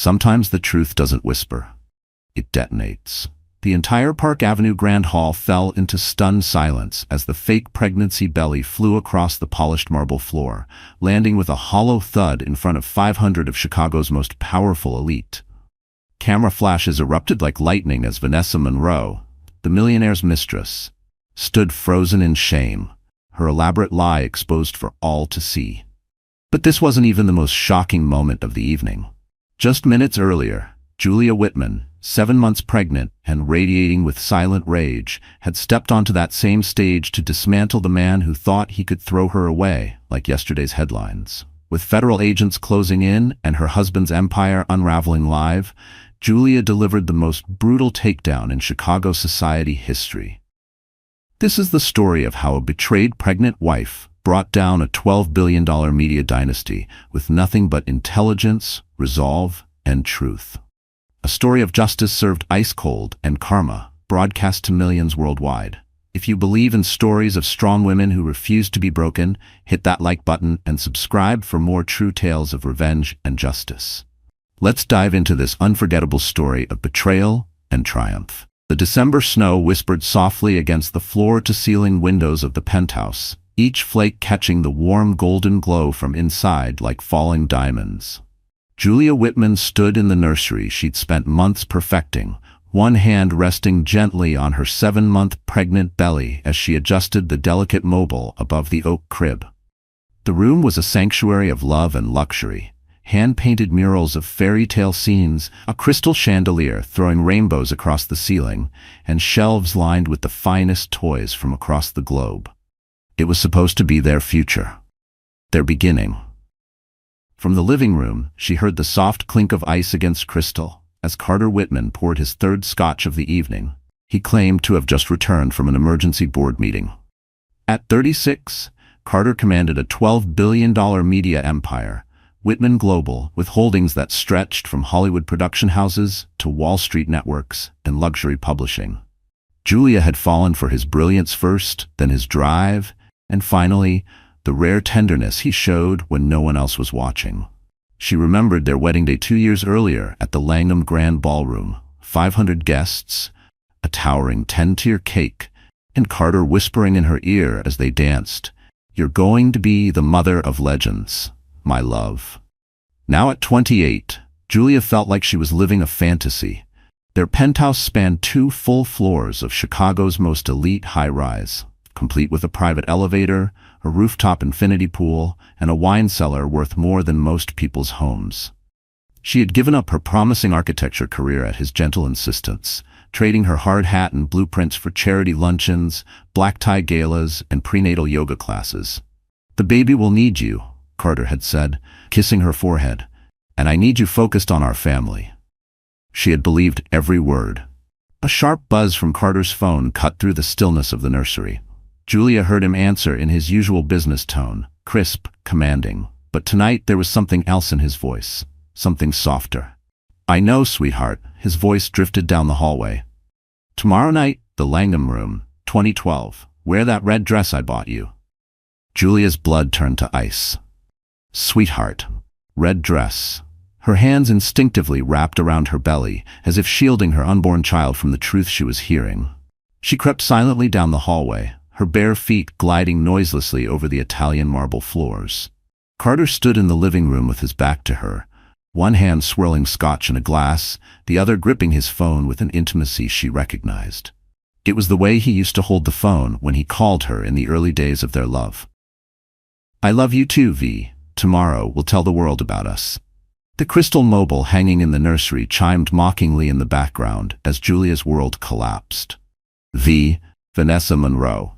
Sometimes the truth doesn't whisper. It detonates. The entire Park Avenue Grand Hall fell into stunned silence as the fake pregnancy belly flew across the polished marble floor, landing with a hollow thud in front of 500 of Chicago's most powerful elite. Camera flashes erupted like lightning as Vanessa Monroe, the millionaire's mistress, stood frozen in shame, her elaborate lie exposed for all to see. But this wasn't even the most shocking moment of the evening. Just minutes earlier, Julia Whitman, 7 months pregnant and radiating with silent rage, had stepped onto that same stage to dismantle the man who thought he could throw her away, like yesterday's headlines. With federal agents closing in and her husband's empire unraveling live, Julia delivered the most brutal takedown in Chicago society history. This is the story of how a betrayed pregnant wife brought down a $12 billion media dynasty with nothing but intelligence, resolve, and truth. A story of justice served ice cold and karma, broadcast to millions worldwide. If you believe in stories of strong women who refuse to be broken, hit that like button and subscribe for more true tales of revenge and justice. Let's dive into this unforgettable story of betrayal and triumph. The December snow whispered softly against the floor-to-ceiling windows of the penthouse, each flake catching the warm golden glow from inside like falling diamonds. Julia Whitman stood in the nursery she'd spent months perfecting, one hand resting gently on her 7-month pregnant belly as she adjusted the delicate mobile above the oak crib. The room was a sanctuary of love and luxury. Hand-painted murals of fairy tale scenes, a crystal chandelier throwing rainbows across the ceiling, and shelves lined with the finest toys from across the globe. It was supposed to be their future, their beginning. From the living room, she heard the soft clink of ice against crystal as Carter Whitman poured his third scotch of the evening. He claimed to have just returned from an emergency board meeting. At 36, Carter commanded a $12 billion media empire, Whitman Global, with holdings that stretched from Hollywood production houses to Wall Street networks and luxury publishing. Julia had fallen for his brilliance first, then his drive, and finally, the rare tenderness he showed when no one else was watching. She remembered their wedding day 2 years earlier at the Langham Grand Ballroom, 500 guests, a towering 10-tier cake, and Carter whispering in her ear as they danced, "You're going to be the mother of legends, my love." Now at 28, Julia felt like she was living a fantasy. Their penthouse spanned 2 full floors of Chicago's most elite high-rise, complete with a private elevator, a rooftop infinity pool, and a wine cellar worth more than most people's homes. She had given up her promising architecture career at his gentle insistence, trading her hard hat and blueprints for charity luncheons, black-tie galas, and prenatal yoga classes. "The baby will need you," Carter had said, kissing her forehead, "and I need you focused on our family." She had believed every word. A sharp buzz from Carter's phone cut through the stillness of the nursery. Julia heard him answer in his usual business tone, crisp, commanding. But tonight there was something else in his voice, something softer. "I know, sweetheart," his voice drifted down the hallway. "Tomorrow night, the Langham Room, 2012. Wear that red dress I bought you." Julia's blood turned to ice. Sweetheart. Red dress. Her hands instinctively wrapped around her belly, as if shielding her unborn child from the truth she was hearing. She crept silently down the hallway, her bare feet gliding noiselessly over the Italian marble floors. Carter stood in the living room with his back to her, one hand swirling scotch in a glass, the other gripping his phone with an intimacy she recognized. It was the way he used to hold the phone when he called her in the early days of their love. "I love you too, V. Tomorrow we'll tell the world about us." The crystal mobile hanging in the nursery chimed mockingly in the background as Julia's world collapsed. V. Vanessa Monroe,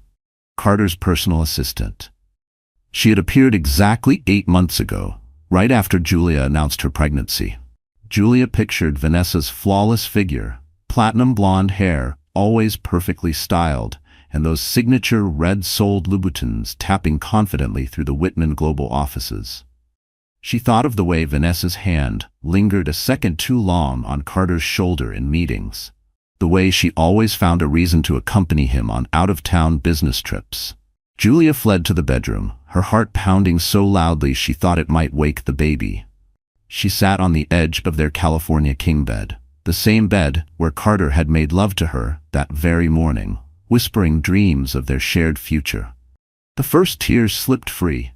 Carter's personal assistant. She had appeared exactly 8 months ago, right after Julia announced her pregnancy. Julia pictured Vanessa's flawless figure, platinum blonde hair, always perfectly styled, and those signature red-soled Louboutins tapping confidently through the Whitman Global offices. She thought of the way Vanessa's hand lingered a second too long on Carter's shoulder in meetings, the way she always found a reason to accompany him on out-of-town business trips. Julia fled to the bedroom, her heart pounding so loudly she thought it might wake the baby. She sat on the edge of their California king bed, the same bed where Carter had made love to her that very morning, whispering dreams of their shared future. The first tears slipped free,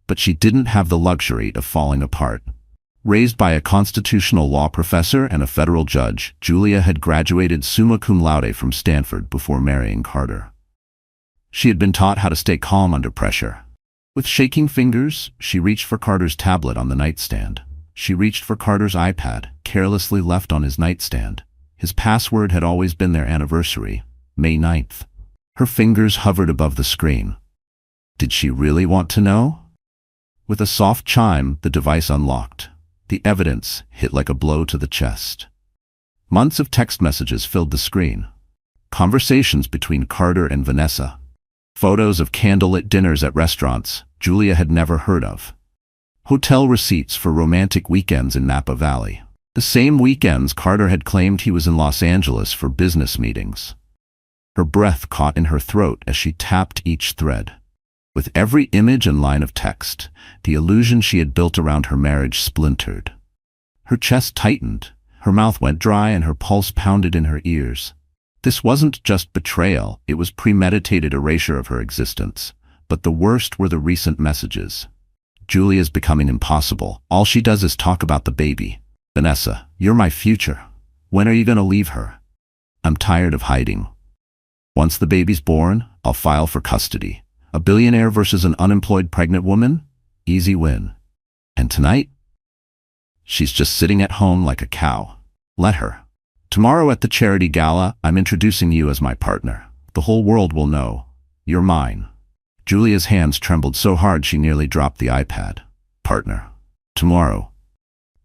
but she didn't have the luxury of falling apart. Raised by a constitutional law professor and a federal judge, Julia had graduated summa cum laude from Stanford before marrying Carter. She had been taught how to stay calm under pressure. With shaking fingers, she reached for Carter's tablet on the nightstand. She reached for Carter's iPad, carelessly left on his nightstand. His password had always been their anniversary, May 9th. Her fingers hovered above the screen. Did she really want to know? With a soft chime, the device unlocked. The evidence hit like a blow to the chest. Months of text messages filled the screen. Conversations between Carter and Vanessa. Photos of candlelit dinners at restaurants Julia had never heard of. Hotel receipts for romantic weekends in Napa Valley. The same weekends Carter had claimed he was in Los Angeles for business meetings. Her breath caught in her throat as she tapped each thread. With every image and line of text, the illusion she had built around her marriage splintered. Her chest tightened, her mouth went dry, and her pulse pounded in her ears. This wasn't just betrayal, it was premeditated erasure of her existence. But the worst were the recent messages. Julia's becoming impossible. All she does is talk about the baby. Vanessa, you're my future. When are you gonna leave her? I'm tired of hiding. Once the baby's born, I'll file for custody. A billionaire versus an unemployed pregnant woman? Easy win. And tonight? She's just sitting at home like a cow. Let her. Tomorrow at the charity gala, I'm introducing you as my partner. The whole world will know. You're mine. Julia's hands trembled so hard she nearly dropped the iPad. Partner. Tomorrow.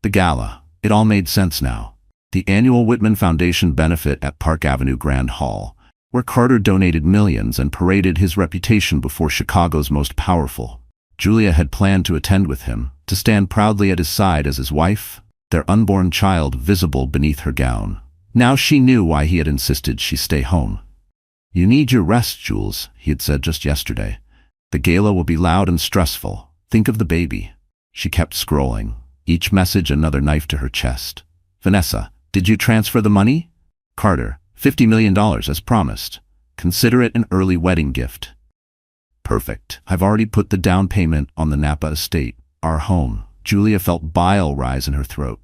The gala. It all made sense now. The annual Whitman Foundation benefit at Park Avenue Grand Hall, where Carter donated millions and paraded his reputation before Chicago's most powerful. Julia had planned to attend with him, to stand proudly at his side as his wife, their unborn child visible beneath her gown. Now she knew why he had insisted she stay home. You need your rest, Jules, he had said just yesterday. The gala will be loud and stressful. Think of the baby. She kept scrolling, each message another knife to her chest. Vanessa, did you transfer the money? Carter, $50 million as promised. Consider it an early wedding gift. Perfect. I've already put the down payment on the Napa estate, our home. Julia felt bile rise in her throat.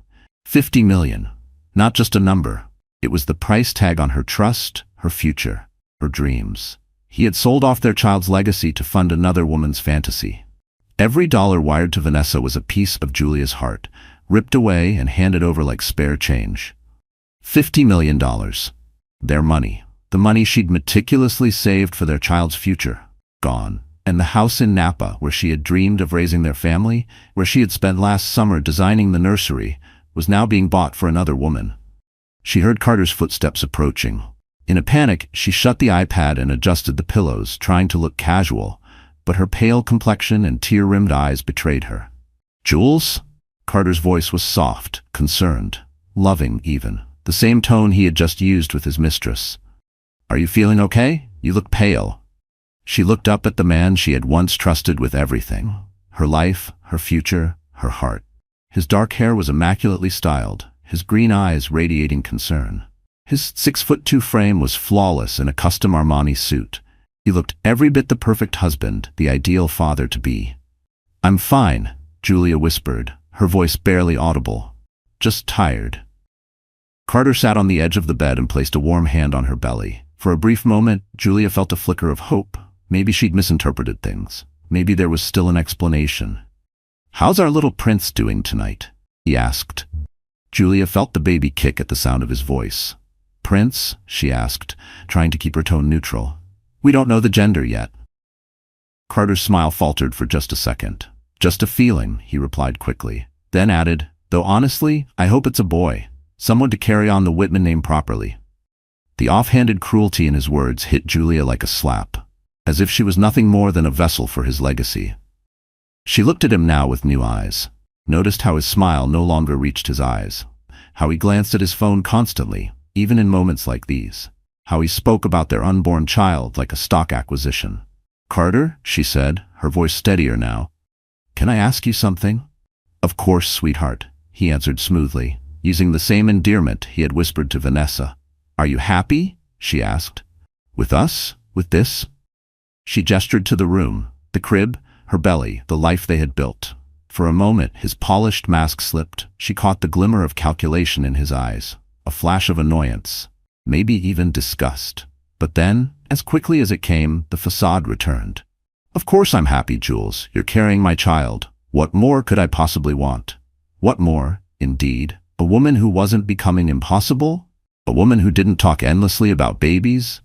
50 million. Not just a number. It was the price tag on her trust, her future, her dreams. He had sold off their child's legacy to fund another woman's fantasy. Every dollar wired to Vanessa was a piece of Julia's heart, ripped away and handed over like spare change. $50 million. Their money. The money she'd meticulously saved for their child's future. Gone. And the house in Napa, where she had dreamed of raising their family, where she had spent last summer designing the nursery, was now being bought for another woman. She heard Carter's footsteps approaching. In a panic, she shut the iPad and adjusted the pillows, trying to look casual, but her pale complexion and tear-rimmed eyes betrayed her. Jules? Carter's voice was soft, concerned, loving even, the same tone he had just used with his mistress. Are you feeling okay? You look pale. She looked up at the man she had once trusted with everything, her life, her future, her heart. His dark hair was immaculately styled, his green eyes radiating concern. His 6'2" frame was flawless in a custom Armani suit. He looked every bit the perfect husband, the ideal father to be. I'm fine, Julia whispered, her voice barely audible. Just tired. Carter sat on the edge of the bed and placed a warm hand on her belly. For a brief moment, Julia felt a flicker of hope. Maybe she'd misinterpreted things. Maybe there was still an explanation. How's our little prince doing tonight? He asked. Julia felt the baby kick at the sound of his voice. Prince? She asked, trying to keep her tone neutral. We don't know the gender yet. Carter's smile faltered for just a second. Just a feeling, he replied quickly, then added, though honestly, I hope it's a boy. Someone to carry on the Whitman name properly. The offhanded cruelty in his words hit Julia like a slap, as if she was nothing more than a vessel for his legacy. She looked at him now with new eyes, noticed how his smile no longer reached his eyes, how he glanced at his phone constantly, even in moments like these, how he spoke about their unborn child like a stock acquisition. Carter, she said, her voice steadier now, can I ask you something? Of course, sweetheart, he answered smoothly, using the same endearment he had whispered to Vanessa. Are you happy? She asked. With us? With this? She gestured to the room, the crib, her belly, the life they had built. For a moment, his polished mask slipped. She caught the glimmer of calculation in his eyes, a flash of annoyance, maybe even disgust. But then, as quickly as it came, the facade returned. Of course I'm happy, Jules. You're carrying my child. What more could I possibly want? What more, indeed? A woman who wasn't becoming impossible? A woman who didn't talk endlessly about babies?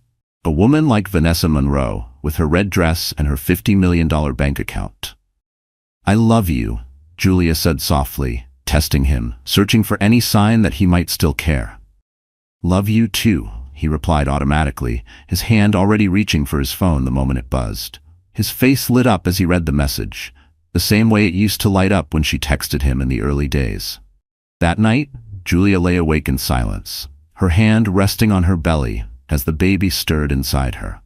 A woman like Vanessa Monroe, with her red dress and her $50 million bank account. I love you, Julia said softly, testing him, searching for any sign that he might still care. Love you too, he replied automatically, his hand already reaching for his phone the moment it buzzed. His face lit up as he read the message, the same way it used to light up when she texted him in the early days. That night, Julia lay awake in silence, her hand resting on her belly as the baby stirred inside her.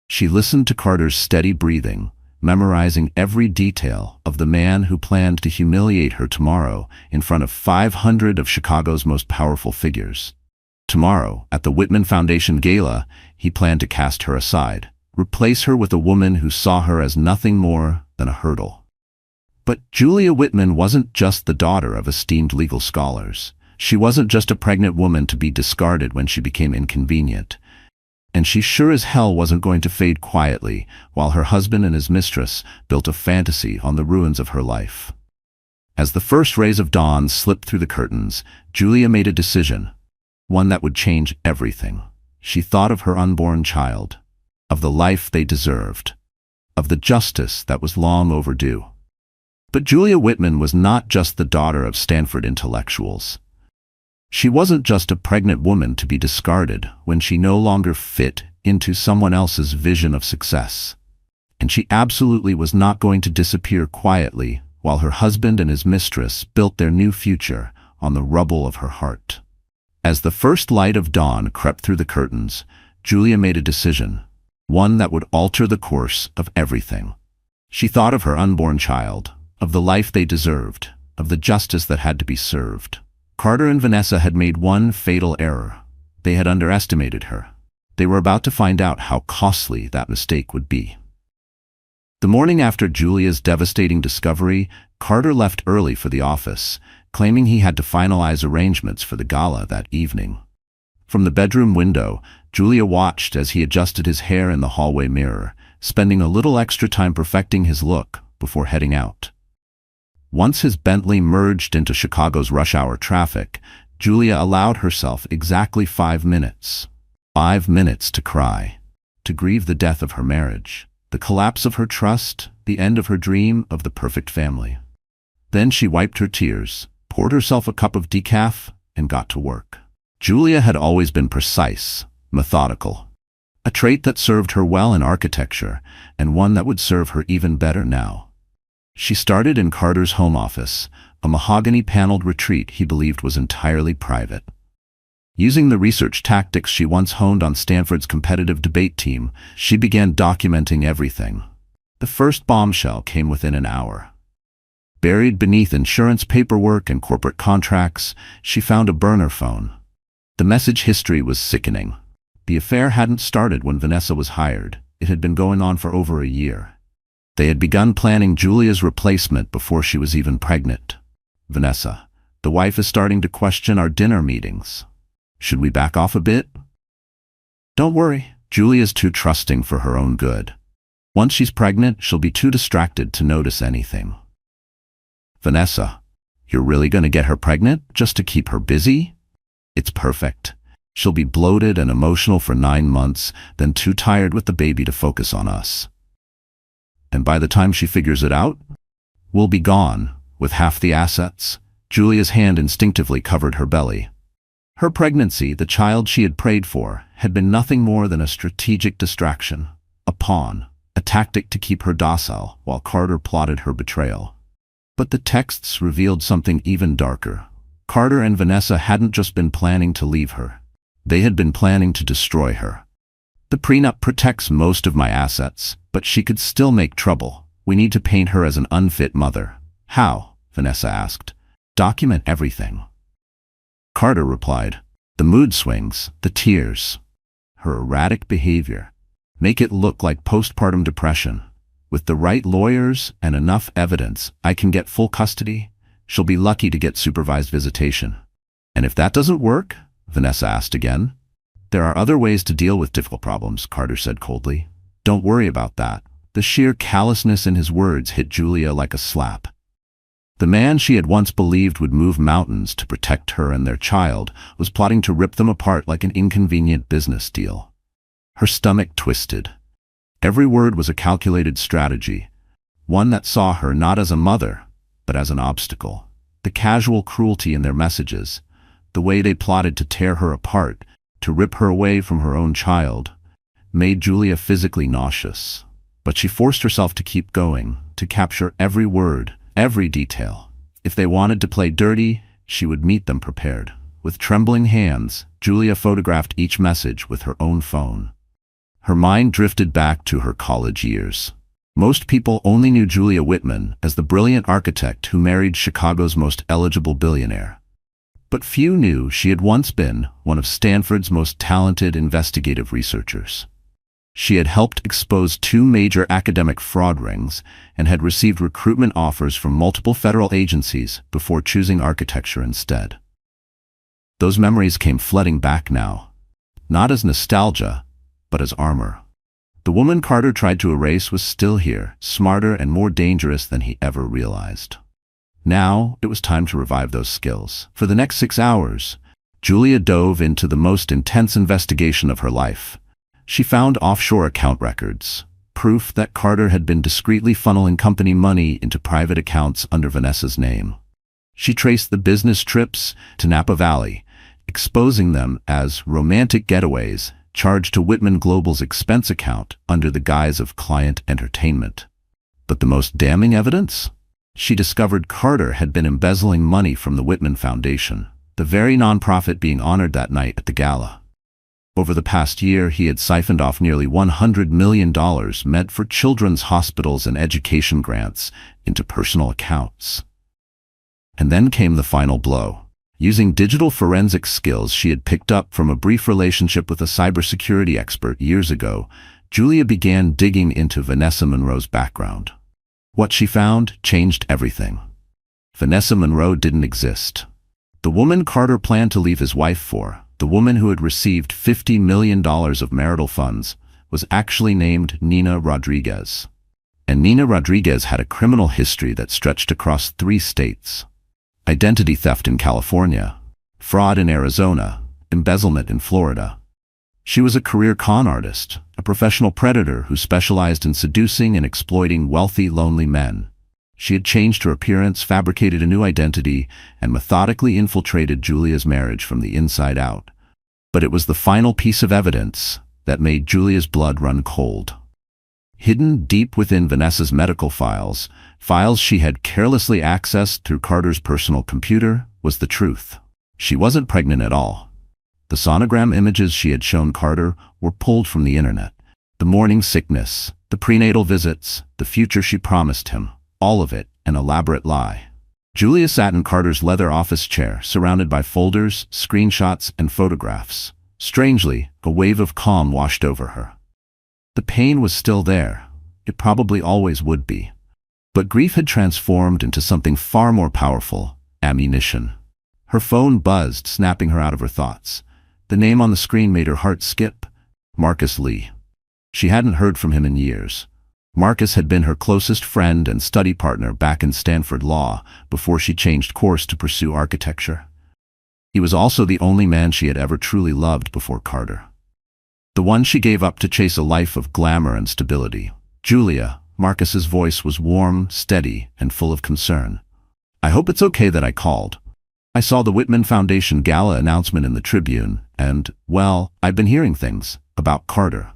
She listened to Carter's steady breathing, memorizing every detail of the man who planned to humiliate her tomorrow in front of 500 of Chicago's most powerful figures. Tomorrow, at the Whitman Foundation Gala, he planned to cast her aside, replace her with a woman who saw her as nothing more than a hurdle. But Julia Whitman wasn't just the daughter of esteemed legal scholars. She wasn't just a pregnant woman to be discarded when she became inconvenient. And she sure as hell wasn't going to fade quietly while her husband and his mistress built a fantasy on the ruins of her life. As the first rays of dawn slipped through the curtains, Julia made a decision, one that would change everything. She thought of her unborn child, of the life they deserved, of the justice that was long overdue. But Julia Whitman was not just the daughter of Stanford intellectuals. She wasn't just a pregnant woman to be discarded when she no longer fit into someone else's vision of success. And she absolutely was not going to disappear quietly while her husband and his mistress built their new future on the rubble of her heart. As the first light of dawn crept through the curtains, Julia made a decision, one that would alter the course of everything. She thought of her unborn child, of the life they deserved, of the justice that had to be served. Carter and Vanessa had made one fatal error. They had underestimated her. They were about to find out how costly that mistake would be. The morning after Julia's devastating discovery, Carter left early for the office, claiming he had to finalize arrangements for the gala that evening. From the bedroom window, Julia watched as he adjusted his hair in the hallway mirror, spending a little extra time perfecting his look before heading out. Once his Bentley merged into Chicago's rush-hour traffic, Julia allowed herself exactly 5 minutes. 5 minutes to cry, to grieve the death of her marriage, the collapse of her trust, the end of her dream of the perfect family. Then she wiped her tears, poured herself a cup of decaf, and got to work. Julia had always been precise, methodical, a trait that served her well in architecture, and one that would serve her even better now. She started in Carter's home office, a mahogany-paneled retreat he believed was entirely private. Using the research tactics she once honed on Stanford's competitive debate team, she began documenting everything. The first bombshell came within an hour. Buried beneath insurance paperwork and corporate contracts, she found a burner phone. The message history was sickening. The affair hadn't started when Vanessa was hired. It had been going on for over a year. They had begun planning Julia's replacement before she was even pregnant. Vanessa, the wife is starting to question our dinner meetings. Should we back off a bit? Don't worry, Julia's too trusting for her own good. Once she's pregnant, she'll be too distracted to notice anything. Vanessa, you're really going to get her pregnant just to keep her busy? It's perfect. She'll be bloated and emotional for 9 months, then too tired with the baby to focus on us. And by the time she figures it out, we'll be gone, with half the assets. Julia's hand instinctively covered her belly. Her pregnancy, the child she had prayed for, had been nothing more than a strategic distraction, a pawn, a tactic to keep her docile while Carter plotted her betrayal. But the texts revealed something even darker. Carter and Vanessa hadn't just been planning to leave her. They had been planning to destroy her. The prenup protects most of my assets, but she could still make trouble. We need to paint her as an unfit mother. How? Vanessa asked. Document everything. Carter replied. The mood swings, the tears, her erratic behavior. Make it look like postpartum depression. With the right lawyers and enough evidence, I can get full custody. She'll be lucky to get supervised visitation. And if that doesn't work? Vanessa asked again. There are other ways to deal with difficult problems, Carter said coldly. Don't worry about that. The sheer callousness in his words hit Julia like a slap. The man she had once believed would move mountains to protect her and their child was plotting to rip them apart like an inconvenient business deal. Her stomach twisted. Every word was a calculated strategy, one that saw her not as a mother, but as an obstacle. The casual cruelty in their messages, the way they plotted to tear her apart, to rip her away from her own child, made Julia physically nauseous. But she forced herself to keep going, to capture every word, every detail. If they wanted to play dirty, she would meet them prepared. With trembling hands, Julia photographed each message with her own phone. Her mind drifted back to her college years. Most people only knew Julia Whitman as the brilliant architect who married Chicago's most eligible billionaire. But few knew she had once been one of Stanford's most talented investigative researchers. She had helped expose 2 major academic fraud rings and had received recruitment offers from multiple federal agencies before choosing architecture instead. Those memories came flooding back now, not as nostalgia, but as armor. The woman Carter tried to erase was still here, smarter and more dangerous than he ever realized. Now, it was time to revive those skills. For the next 6 hours, Julia dove into the most intense investigation of her life. She found offshore account records, proof that Carter had been discreetly funneling company money into private accounts under Vanessa's name. She traced the business trips to Napa Valley, exposing them as romantic getaways charged to Whitman Global's expense account under the guise of client entertainment. But the most damning evidence? She discovered Carter had been embezzling money from the Whitman Foundation, the very nonprofit being honored that night at the gala. Over the past year, he had siphoned off nearly $100 million meant for children's hospitals and education grants into personal accounts. And then came the final blow. Using digital forensic skills she had picked up from a brief relationship with a cybersecurity expert years ago, Julia began digging into Vanessa Monroe's background. What she found changed everything. Vanessa Monroe didn't exist. The woman Carter planned to leave his wife for, the woman who had received $50 million of marital funds, was actually named Nina Rodriguez. And Nina Rodriguez had a criminal history that stretched across 3 states. Identity theft in California, fraud in Arizona, embezzlement in Florida. She was a career con artist, a professional predator who specialized in seducing and exploiting wealthy, lonely men. She had changed her appearance, fabricated a new identity, and methodically infiltrated Julia's marriage from the inside out. But it was the final piece of evidence that made Julia's blood run cold. Hidden deep within Vanessa's medical files, files she had carelessly accessed through Carter's personal computer, was the truth. She wasn't pregnant at all. The sonogram images she had shown Carter were pulled from the internet. The morning sickness, the prenatal visits, the future she promised him, all of it an elaborate lie. Julia sat in Carter's leather office chair, surrounded by folders, screenshots, and photographs. Strangely, a wave of calm washed over her. The pain was still there. It probably always would be. But grief had transformed into something far more powerful: ammunition. Her phone buzzed, snapping her out of her thoughts. The name on the screen made her heart skip. Marcus Lee. She hadn't heard from him in years. Marcus had been her closest friend and study partner back in Stanford Law before she changed course to pursue architecture. He was also the only man she had ever truly loved before Carter. The one she gave up to chase a life of glamour and stability. Julia, Marcus's voice was warm, steady, and full of concern. I hope it's okay that I called. I saw the Whitman Foundation gala announcement in the Tribune, and, well, I've been hearing things about Carter.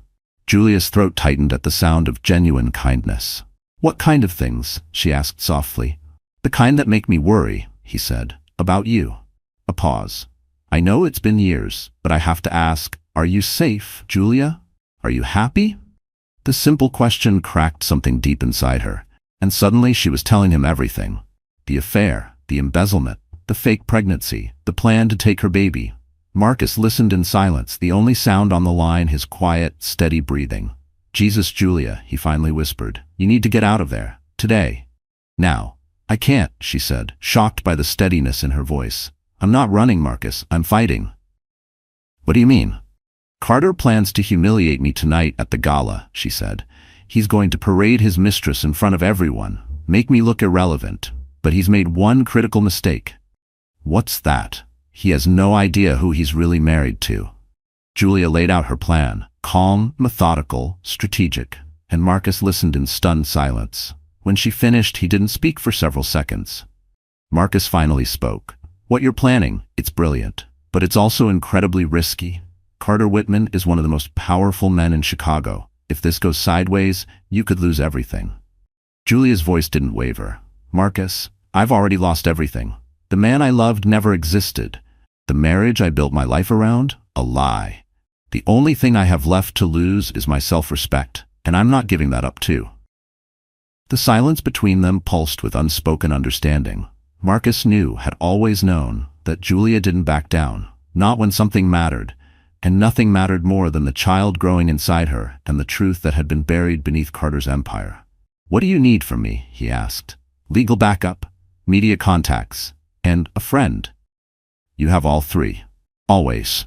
Julia's throat tightened at the sound of genuine kindness. What kind of things? She asked softly. The kind that make me worry, he said. About you. A pause. I know it's been years, but I have to ask, are you safe, Julia? Are you happy? The simple question cracked something deep inside her, and suddenly she was telling him everything. The affair, the embezzlement, The fake pregnancy, the plan to take her baby. Marcus listened in silence, the only sound on the line his quiet, steady breathing. "Jesus, Julia," he finally whispered. "You need to get out of there. Today. Now." "I can't," she said, shocked by the steadiness in her voice. "I'm not running, Marcus. I'm fighting." "What do you mean?" "Carter plans to humiliate me tonight at the gala," she said. "He's going to parade his mistress in front of everyone, make me look irrelevant. But he's made one critical mistake." "What's that?" "He has no idea who he's really married to." Julia laid out her plan, calm, methodical, strategic, and Marcus listened in stunned silence. When she finished, he didn't speak for several seconds. Marcus finally spoke. "What you're planning, it's brilliant, but it's also incredibly risky. Carter Whitman is one of the most powerful men in Chicago. If this goes sideways, you could lose everything." Julia's voice didn't waver. "Marcus, I've already lost everything. The man I loved never existed. The marriage I built my life around, a lie. The only thing I have left to lose is my self-respect, and I'm not giving that up too." The silence between them pulsed with unspoken understanding. Marcus had always known, that Julia didn't back down, not when something mattered, and nothing mattered more than the child growing inside her and the truth that had been buried beneath Carter's empire. "What do you need from me?" he asked. "Legal backup, media contacts, and a friend." "You have all three. Always."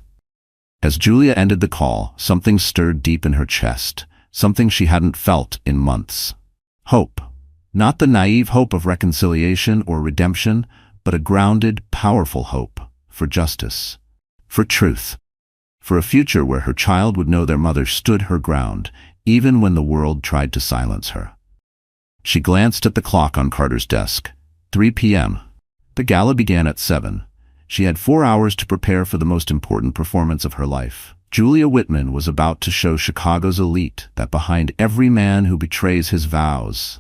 As Julia ended the call, something stirred deep in her chest, something she hadn't felt in months. Hope. Not the naive hope of reconciliation or redemption, but a grounded, powerful hope for justice, for truth, for a future where her child would know their mother stood her ground, even when the world tried to silence her. She glanced at the clock on Carter's desk. 3 p.m. The gala began at 7. She had 4 hours to prepare for the most important performance of her life. Julia Whitman was about to show Chicago's elite that behind every man who betrays his vows,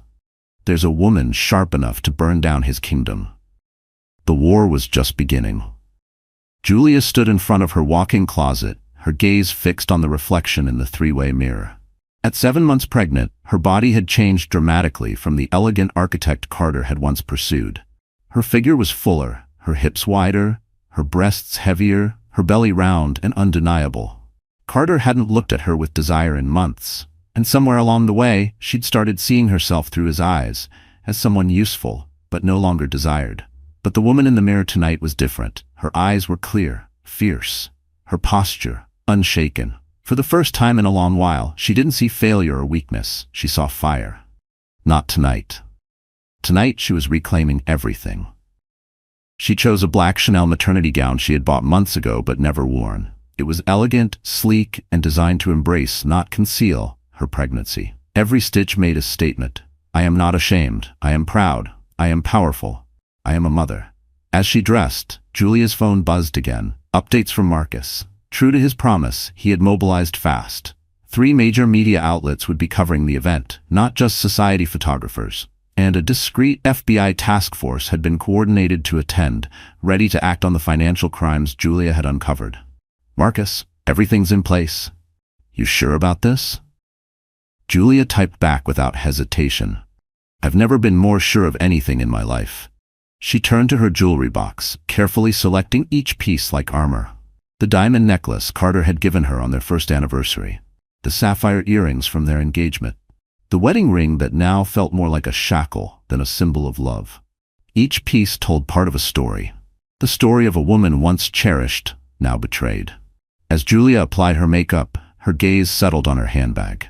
there's a woman sharp enough to burn down his kingdom. The war was just beginning. Julia stood in front of her walk-in closet, her gaze fixed on the reflection in the three-way mirror. At 7 months pregnant, her body had changed dramatically from the elegant architect Carter had once pursued. Her figure was fuller, her hips wider, her breasts heavier, her belly round and undeniable. Carter hadn't looked at her with desire in months, and somewhere along the way, she'd started seeing herself through his eyes, as someone useful, but no longer desired. But the woman in the mirror tonight was different. Her eyes were clear, fierce, her posture unshaken. For the first time in a long while, she didn't see failure or weakness, she saw fire. Not tonight. Tonight she was reclaiming everything. She chose a black Chanel maternity gown she had bought months ago but never worn. It was elegant, sleek, and designed to embrace, not conceal, her pregnancy. Every stitch made a statement. "I am not ashamed. I am proud. I am powerful. I am a mother." As she dressed, Julia's phone buzzed again. Updates from Marcus. True to his promise, he had mobilized fast. 3 major media outlets would be covering the event, not just society photographers. And a discreet FBI task force had been coordinated to attend, ready to act on the financial crimes Julia had uncovered. "Marcus, everything's in place. You sure about this?" Julia typed back without hesitation. "I've never been more sure of anything in my life." She turned to her jewelry box, carefully selecting each piece like armor. The diamond necklace Carter had given her on their first anniversary. The sapphire earrings from their engagement. The wedding ring that now felt more like a shackle than a symbol of love. Each piece told part of a story. The story of a woman once cherished, now betrayed. As Julia applied her makeup, her gaze settled on her handbag.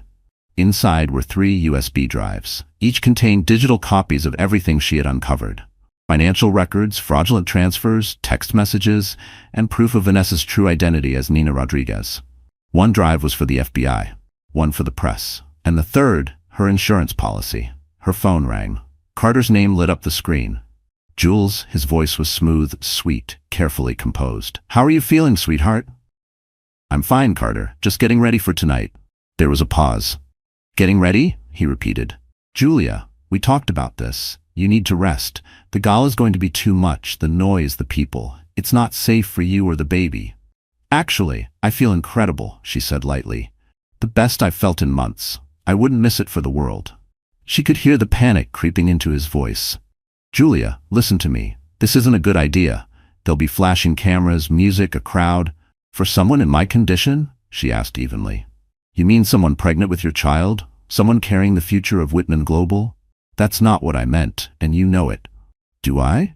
Inside were 3 USB drives. Each contained digital copies of everything she had uncovered. Financial records, fraudulent transfers, text messages, and proof of Vanessa's true identity as Nina Rodriguez. One drive was for the FBI, one for the press, and the third, her insurance policy. Her phone rang. Carter's name lit up the screen. "Jules," his voice was smooth, sweet, carefully composed. "How are you feeling, sweetheart?" "I'm fine, Carter. Just getting ready for tonight." There was a pause. "Getting ready?" he repeated. "Julia, we talked about this. You need to rest. The gala's going to be too much, the noise, the people. It's not safe for you or the baby." "Actually, I feel incredible," she said lightly. "The best I've felt in months. I wouldn't miss it for the world." She could hear the panic creeping into his voice. "Julia, listen to me. This isn't a good idea. There'll be flashing cameras, music, a crowd. For someone in my condition? She asked evenly. You mean someone pregnant with your child? Someone carrying the future of Whitman Global? That's not what I meant, and you know it. Do I?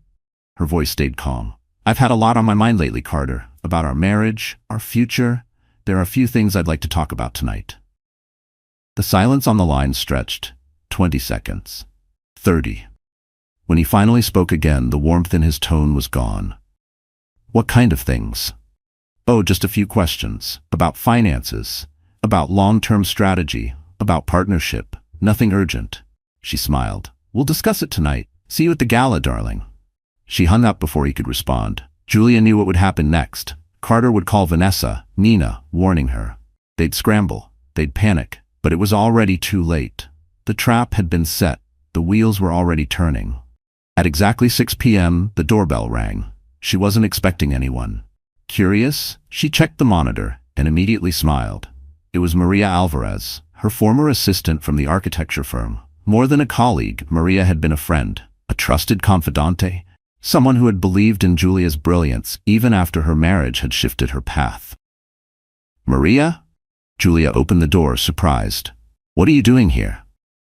Her voice stayed calm. I've had a lot on my mind lately, Carter. About our marriage, our future. There are a few things I'd like to talk about tonight. The silence on the line stretched. 20 seconds. 30. When he finally spoke again, the warmth in his tone was gone. What kind of things? Oh, just a few questions. About finances. About long-term strategy. About partnership. Nothing urgent. She smiled. We'll discuss it tonight. See you at the gala, darling. She hung up before he could respond. Julia knew what would happen next. Carter would call Vanessa, Nina, warning her. They'd scramble. They'd panic. But it was already too late. The trap had been set. The wheels were already turning. At exactly 6 p.m., the doorbell rang. She wasn't expecting anyone. Curious, she checked the monitor and immediately smiled. It was Maria Alvarez, her former assistant from the architecture firm. More than a colleague, Maria had been a friend, a trusted confidante, someone who had believed in Julia's brilliance even after her marriage had shifted her path. Maria? Julia opened the door, surprised. What are you doing here?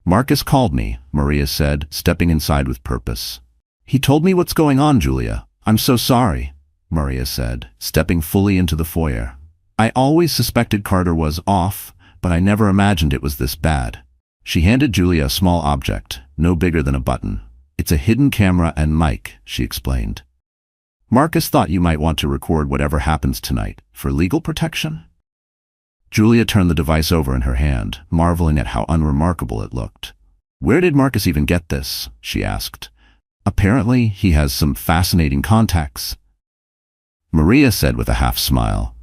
Marcus called me, Maria said, stepping inside with purpose. He told me what's going on, Julia. I'm so sorry, Maria said, stepping fully into the foyer. I always suspected Carter was off, but I never imagined it was this bad. She handed Julia a small object, no bigger than a button. It's a hidden camera and mic, she explained. Marcus thought you might want to record whatever happens tonight, for legal protection? Julia turned the device over in her hand, marveling at how unremarkable it looked. Where did Marcus even get this? She asked. Apparently, he has some fascinating contacts. Maria said with a half smile.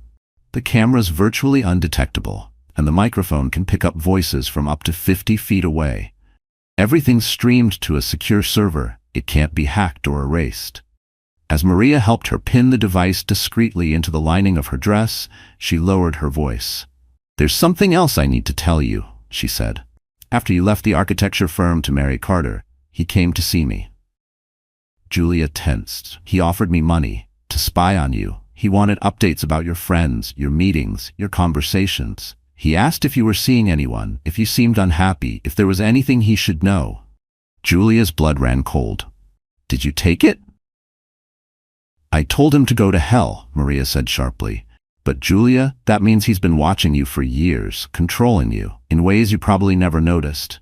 The camera's virtually undetectable, and the microphone can pick up voices from up to 50 feet away. Everything's streamed to a secure server. It can't be hacked or erased. As Maria helped her pin the device discreetly into the lining of her dress, she lowered her voice. There's something else I need to tell you, she said. After you left the architecture firm to marry Carter, he came to see me. Julia tensed. He offered me money to spy on you. He wanted updates about your friends, your meetings, your conversations. He asked if you were seeing anyone, if you seemed unhappy, if there was anything he should know. Julia's blood ran cold. Did you take it? I told him to go to hell, Maria said sharply. But Julia, that means he's been watching you for years, controlling you, in ways you probably never noticed.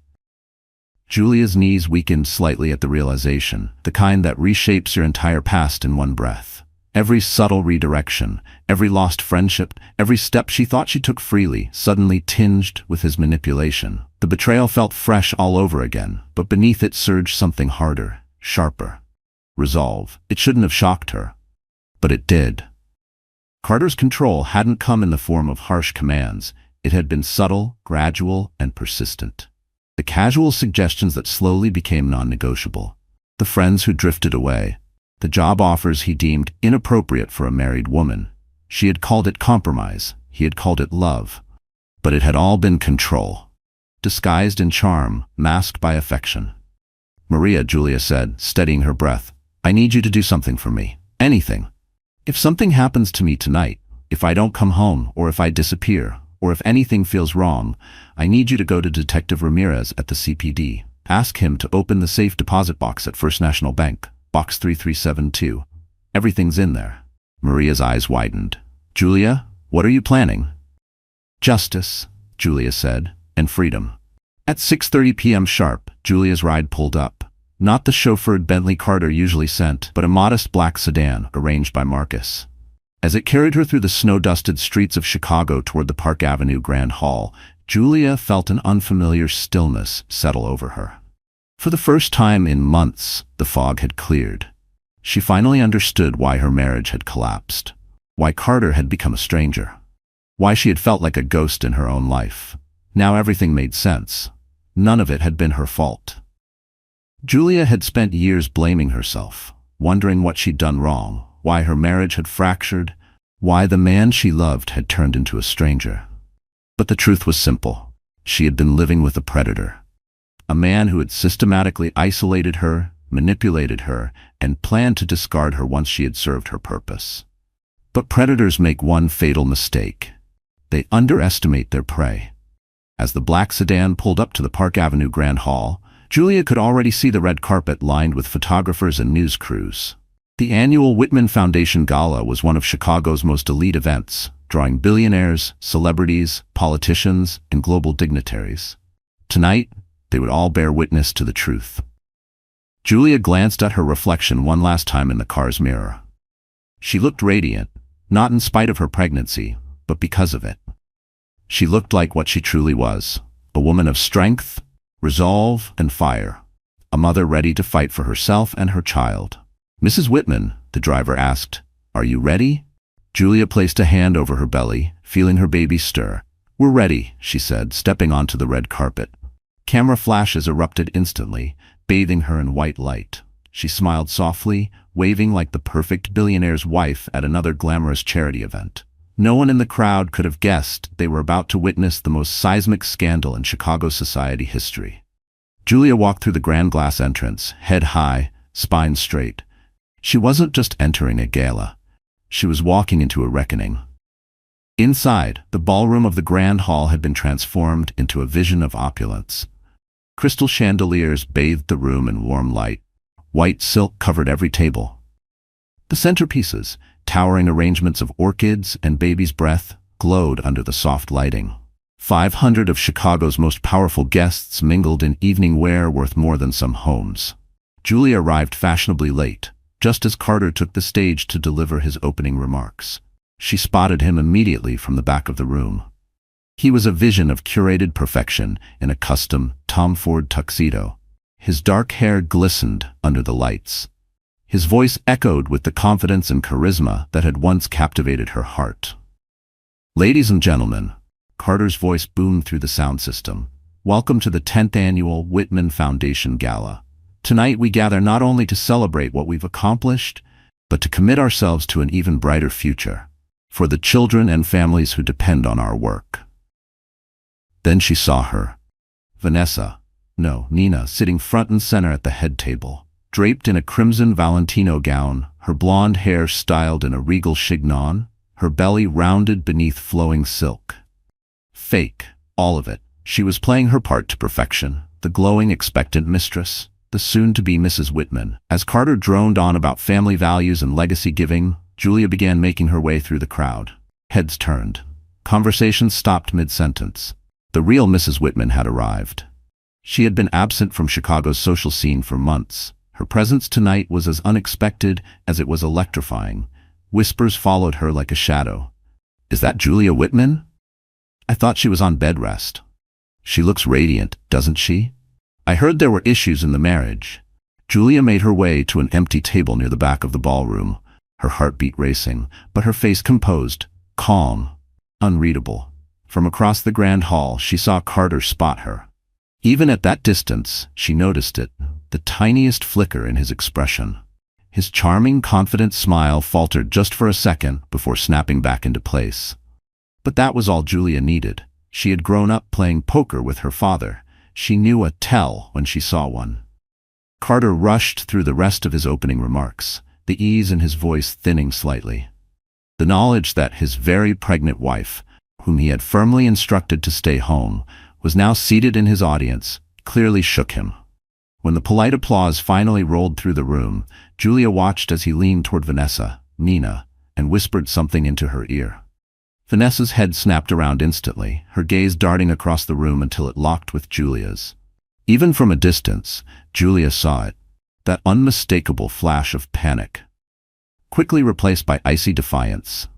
Julia's knees weakened slightly at the realization, the kind that reshapes your entire past in one breath. Every subtle redirection, every lost friendship, every step she thought she took freely, suddenly tinged with his manipulation. The betrayal felt fresh all over again, but beneath it surged something harder, sharper. Resolve. It shouldn't have shocked her. But it did. Carter's control hadn't come in the form of harsh commands. It had been subtle, gradual, and persistent. The casual suggestions that slowly became non-negotiable. The friends who drifted away. The job offers he deemed inappropriate for a married woman. She had called it compromise. He had called it love. But it had all been control. Disguised in charm, masked by affection. Maria, Julia said, steadying her breath. I need you to do something for me. Anything. If something happens to me tonight, if I don't come home, or if I disappear, or if anything feels wrong, I need you to go to Detective Ramirez at the CPD. Ask him to open the safe deposit box at First National Bank, box 3372. Everything's in there. Maria's eyes widened. Julia, what are you planning? Justice, Julia said, and freedom. At 6:30 p.m. sharp, Julia's ride pulled up. Not the chauffeured Bentley Carter usually sent, but a modest black sedan arranged by Marcus. As it carried her through the snow-dusted streets of Chicago toward the Park Avenue Grand Hall, Julia felt an unfamiliar stillness settle over her. For the first time in months, the fog had cleared. She finally understood why her marriage had collapsed, why Carter had become a stranger, why she had felt like a ghost in her own life. Now everything made sense. None of it had been her fault. Julia had spent years blaming herself, wondering what she'd done wrong, why her marriage had fractured, why the man she loved had turned into a stranger. But the truth was simple. She had been living with a predator. A man who had systematically isolated her, manipulated her, and planned to discard her once she had served her purpose. But predators make one fatal mistake. They underestimate their prey. As the black sedan pulled up to the Park Avenue Grand Hall, Julia could already see the red carpet lined with photographers and news crews. The annual Whitman Foundation Gala was one of Chicago's most elite events, drawing billionaires, celebrities, politicians, and global dignitaries. Tonight, they would all bear witness to the truth. Julia glanced at her reflection one last time in the car's mirror. She looked radiant, not in spite of her pregnancy, but because of it. She looked like what she truly was, a woman of strength, resolve, and fire, a mother ready to fight for herself and her child. "Mrs. Whitman," the driver asked, "are you ready?" Julia placed a hand over her belly, feeling her baby stir. "We're ready," she said, stepping onto the red carpet. Camera flashes erupted instantly, bathing her in white light. She smiled softly, waving like the perfect billionaire's wife at another glamorous charity event. No one in the crowd could have guessed they were about to witness the most seismic scandal in Chicago society history. Julia walked through the grand glass entrance, head high, spine straight. She wasn't just entering a gala. She was walking into a reckoning. Inside, the ballroom of the Grand Hall had been transformed into a vision of opulence. Crystal chandeliers bathed the room in warm light. White silk covered every table. The centerpieces, towering arrangements of orchids and baby's breath, glowed under the soft lighting. 500 of Chicago's most powerful guests mingled in evening wear worth more than some homes. Julia arrived fashionably late, just as Carter took the stage to deliver his opening remarks. She spotted him immediately from the back of the room. He was a vision of curated perfection in a custom Tom Ford tuxedo. His dark hair glistened under the lights. His voice echoed with the confidence and charisma that had once captivated her heart. "Ladies and gentlemen," Carter's voice boomed through the sound system, "welcome to the 10th Annual Whitman Foundation Gala. Tonight we gather not only to celebrate what we've accomplished, but to commit ourselves to an even brighter future, for the children and families who depend on our work." Then she saw her. Nina, sitting front and center at the head table. Draped in a crimson Valentino gown, her blonde hair styled in a regal chignon, her belly rounded beneath flowing silk. Fake, all of it. She was playing her part to perfection, the glowing, expectant mistress, the soon-to-be Mrs. Whitman. As Carter droned on about family values and legacy giving, Julia began making her way through the crowd. Heads turned. Conversations stopped mid-sentence. The real Mrs. Whitman had arrived. She had been absent from Chicago's social scene for months. Her presence tonight was as unexpected as it was electrifying. Whispers followed her like a shadow. "Is that Julia Whitman? I thought she was on bed rest. She looks radiant, doesn't she? I heard there were issues in the marriage." Julia made her way to an empty table near the back of the ballroom, her heartbeat racing, but her face composed, calm, unreadable. From across the Grand Hall, she saw Carter spot her. Even at that distance, she noticed it, the tiniest flicker in his expression. His charming, confident smile faltered just for a second before snapping back into place. But that was all Julia needed. She had grown up playing poker with her father. She knew a tell when she saw one. Carter rushed through the rest of his opening remarks, the ease in his voice thinning slightly. The knowledge that his very pregnant wife, whom he had firmly instructed to stay home, was now seated in his audience, clearly shook him. When the polite applause finally rolled through the room, Julia watched as he leaned toward Nina, and whispered something into her ear. Vanessa's head snapped around instantly, her gaze darting across the room until it locked with Julia's. Even from a distance, Julia saw it, that unmistakable flash of panic, quickly replaced by icy defiance.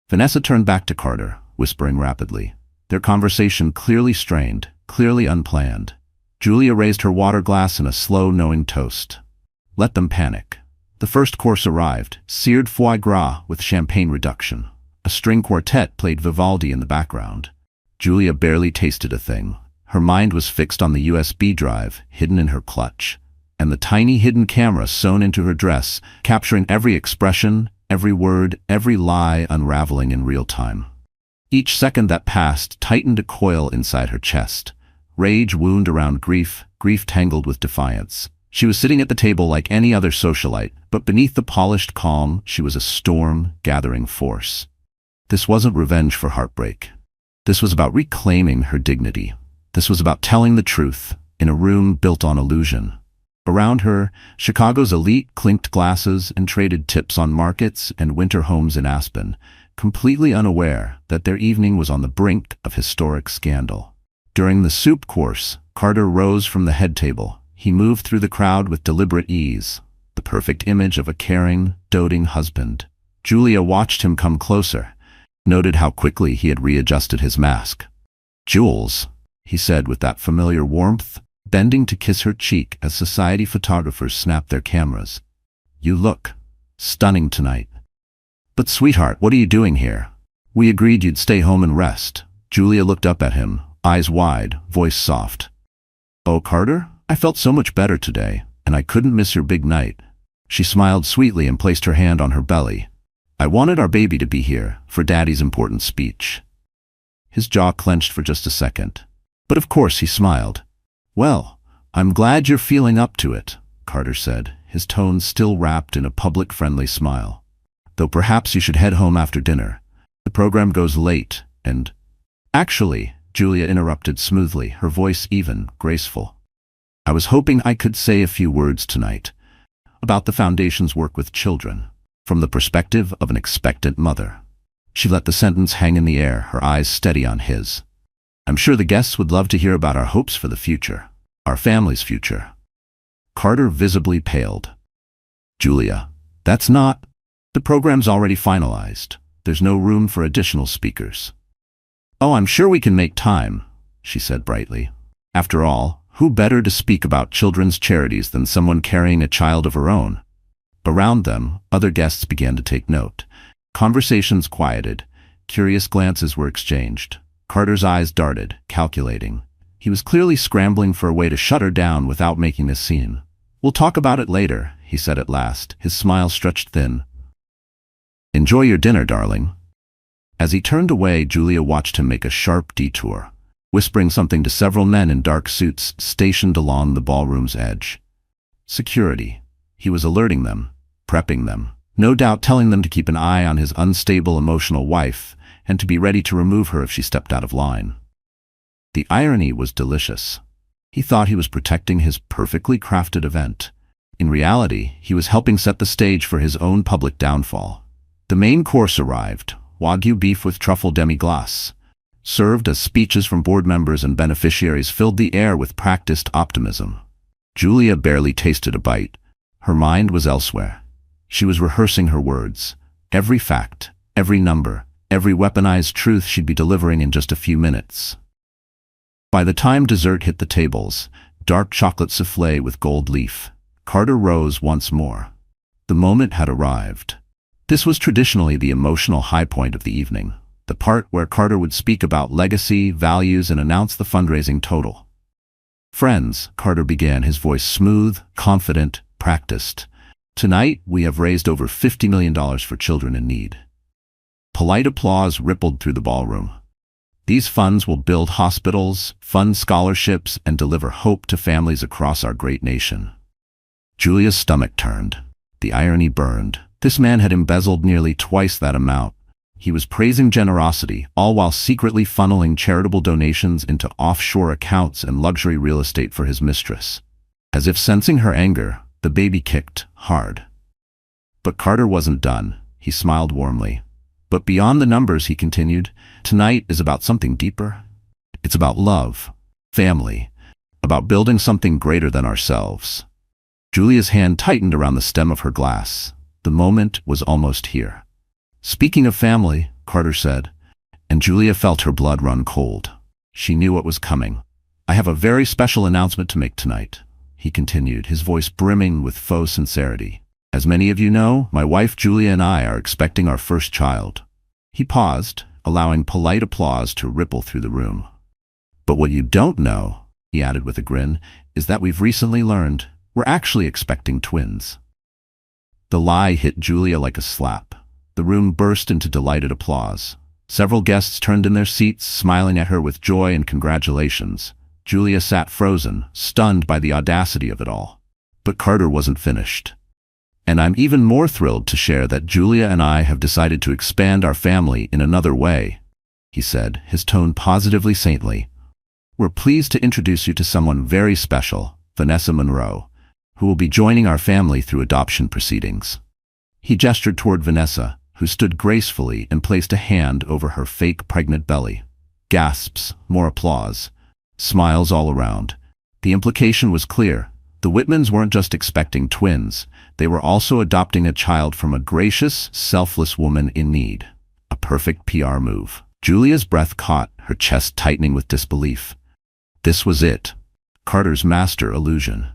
Vanessa turned back to Carter, whispering rapidly, their conversation clearly strained, clearly unplanned. Julia raised her water glass in a slow, knowing toast. Let them panic. The first course arrived, seared foie gras with champagne reduction. A string quartet played Vivaldi in the background. Julia barely tasted a thing. Her mind was fixed on the USB drive, hidden in her clutch, and the tiny hidden camera sewn into her dress, capturing every expression, every word, every lie unraveling in real time. Each second that passed tightened a coil inside her chest. Rage wound around grief, grief tangled with defiance. She was sitting at the table like any other socialite, but beneath the polished calm, she was a storm-gathering force. This wasn't revenge for heartbreak. This was about reclaiming her dignity. This was about telling the truth in a room built on illusion. Around her, Chicago's elite clinked glasses and traded tips on markets and winter homes in Aspen, completely unaware that their evening was on the brink of historic scandal. During the soup course, Carter rose from the head table. He moved through the crowd with deliberate ease, the perfect image of a caring, doting husband. Julia watched him come closer, noted how quickly he had readjusted his mask. "Jules," he said with that familiar warmth, bending to kiss her cheek as society photographers snapped their cameras. "You look stunning tonight." "But sweetheart, what are you doing here? We agreed you'd stay home and rest." Julia looked up at him, eyes wide, voice soft. "Oh, Carter, I felt so much better today, and I couldn't miss your big night." She smiled sweetly and placed her hand on her belly. "I wanted our baby to be here for Daddy's important speech." His jaw clenched for just a second. But of course he smiled. "Well, I'm glad you're feeling up to it," Carter said, his tone still wrapped in a public-friendly smile. "Though perhaps you should head home after dinner. The program goes late, and—" "Actually," Julia interrupted smoothly, her voice even, graceful. "I was hoping I could say a few words tonight about the Foundation's work with children, from the perspective of an expectant mother." She let the sentence hang in the air, her eyes steady on his. "I'm sure the guests would love to hear about our hopes for the future, our family's future." Carter visibly paled. "Julia, that's not— the program's already finalized. There's no room for additional speakers." "Oh, I'm sure we can make time," she said brightly. "After all, who better to speak about children's charities than someone carrying a child of her own?" Around them, other guests began to take note. Conversations quieted. Curious glances were exchanged. Carter's eyes darted, calculating. He was clearly scrambling for a way to shut her down without making a scene. "We'll talk about it later," he said at last, his smile stretched thin. "Enjoy your dinner, darling." As he turned away, Julia watched him make a sharp detour, whispering something to several men in dark suits stationed along the ballroom's edge. Security. He was alerting them, prepping them, no doubt telling them to keep an eye on his unstable emotional wife and to be ready to remove her if she stepped out of line. The irony was delicious. He thought he was protecting his perfectly crafted event. In reality, he was helping set the stage for his own public downfall. The main course arrived, Wagyu beef with truffle demi-glace. Served as speeches from board members and beneficiaries filled the air with practiced optimism. Julia barely tasted a bite. Her mind was elsewhere. She was rehearsing her words. Every fact, every number, every weaponized truth she'd be delivering in just a few minutes. By the time dessert hit the tables, dark chocolate soufflé with gold leaf, Carter rose once more. The moment had arrived. This was traditionally the emotional high point of the evening, the part where Carter would speak about legacy, values, and announce the fundraising total. "Friends," Carter began, his voice smooth, confident, practiced. "Tonight, we have raised over $50 million for children in need." Polite applause rippled through the ballroom. "These funds will build hospitals, fund scholarships, and deliver hope to families across our great nation." Julia's stomach turned. The irony burned. This man had embezzled nearly twice that amount. He was praising generosity, all while secretly funneling charitable donations into offshore accounts and luxury real estate for his mistress. As if sensing her anger, the baby kicked hard. But Carter wasn't done. He smiled warmly. "But beyond the numbers," he continued, "tonight is about something deeper. It's about love, family, about building something greater than ourselves." Julia's hand tightened around the stem of her glass. The moment was almost here. "Speaking of family," Carter said, and Julia felt her blood run cold. She knew what was coming. "I have a very special announcement to make tonight," he continued, his voice brimming with faux sincerity. "As many of you know, my wife Julia and I are expecting our first child." He paused, allowing polite applause to ripple through the room. "But what you don't know," he added with a grin, "is that we've recently learned we're actually expecting twins." The lie hit Julia like a slap. The room burst into delighted applause. Several guests turned in their seats, smiling at her with joy and congratulations. Julia sat frozen, stunned by the audacity of it all. But Carter wasn't finished. "And I'm even more thrilled to share that Julia and I have decided to expand our family in another way," he said, his tone positively saintly. "We're pleased to introduce you to someone very special, Vanessa Monroe, who will be joining our family through adoption proceedings." He gestured toward Vanessa, who stood gracefully and placed a hand over her fake pregnant belly. Gasps, more applause, smiles all around. The implication was clear. The Whitmans weren't just expecting twins, they were also adopting a child from a gracious, selfless woman in need. A perfect PR move. Julia's breath caught, her chest tightening with disbelief. This was it. Carter's master illusion.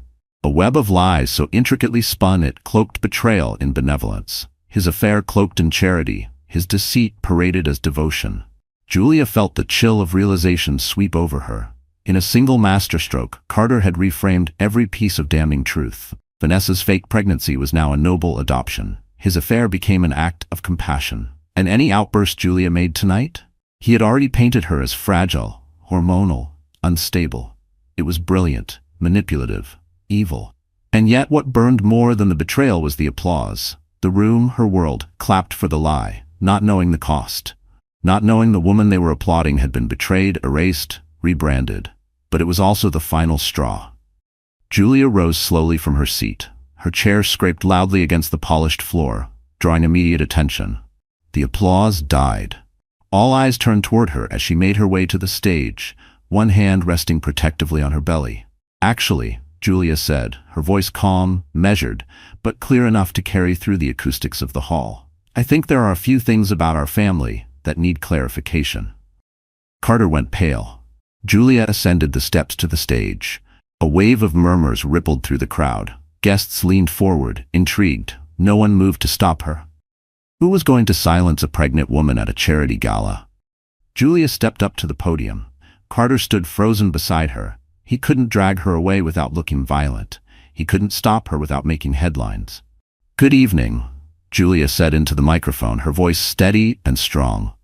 A web of lies so intricately spun it cloaked betrayal in benevolence. His affair cloaked in charity, his deceit paraded as devotion. Julia felt the chill of realization sweep over her. In a single masterstroke, Carter had reframed every piece of damning truth. Vanessa's fake pregnancy was now a noble adoption. His affair became an act of compassion. And any outburst Julia made tonight? He had already painted her as fragile, hormonal, unstable. It was brilliant, manipulative, evil. And yet what burned more than the betrayal was the applause. The room, her world, clapped for the lie, not knowing the cost. Not knowing the woman they were applauding had been betrayed, erased, rebranded. But it was also the final straw. Julia rose slowly from her seat. Her chair scraped loudly against the polished floor, drawing immediate attention. The applause died. All eyes turned toward her as she made her way to the stage, one hand resting protectively on her belly. "Actually," Julia said, her voice calm, measured, but clear enough to carry through the acoustics of the hall. "I think there are a few things about our family that need clarification." Carter went pale. Julia ascended the steps to the stage. A wave of murmurs rippled through the crowd. Guests leaned forward, intrigued. No one moved to stop her. Who was going to silence a pregnant woman at a charity gala? Julia stepped up to the podium. Carter stood frozen beside her. He couldn't drag her away without looking violent. He couldn't stop her without making headlines. "Good evening," Julia said into the microphone, her voice steady and strong.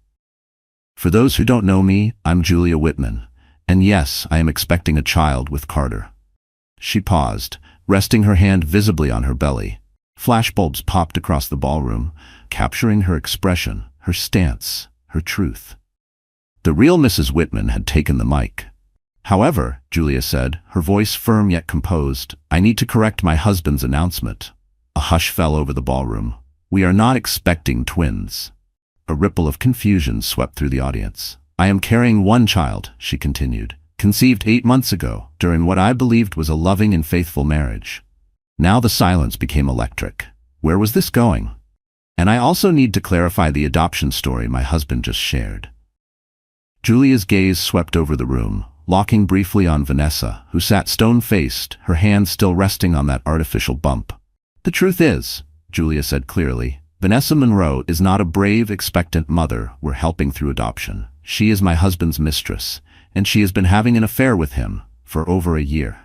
"For those who don't know me, I'm Julia Whitman. And yes, I am expecting a child with Carter." She paused, resting her hand visibly on her belly. Flashbulbs popped across the ballroom, capturing her expression, her stance, her truth. The real Mrs. Whitman had taken the mic. "However," Julia said, her voice firm yet composed, "I need to correct my husband's announcement." A hush fell over the ballroom. "We are not expecting twins." A ripple of confusion swept through the audience. "I am carrying one child," she continued, "conceived 8 months ago, during what I believed was a loving and faithful marriage." Now the silence became electric. Where was this going? "And I also need to clarify the adoption story my husband just shared." Julia's gaze swept over the room, locking briefly on Vanessa, who sat stone-faced, her hand still resting on that artificial bump. "The truth is," Julia said clearly, "Vanessa Monroe is not a brave, expectant mother we're helping through adoption. She is my husband's mistress, and she has been having an affair with him for over a year."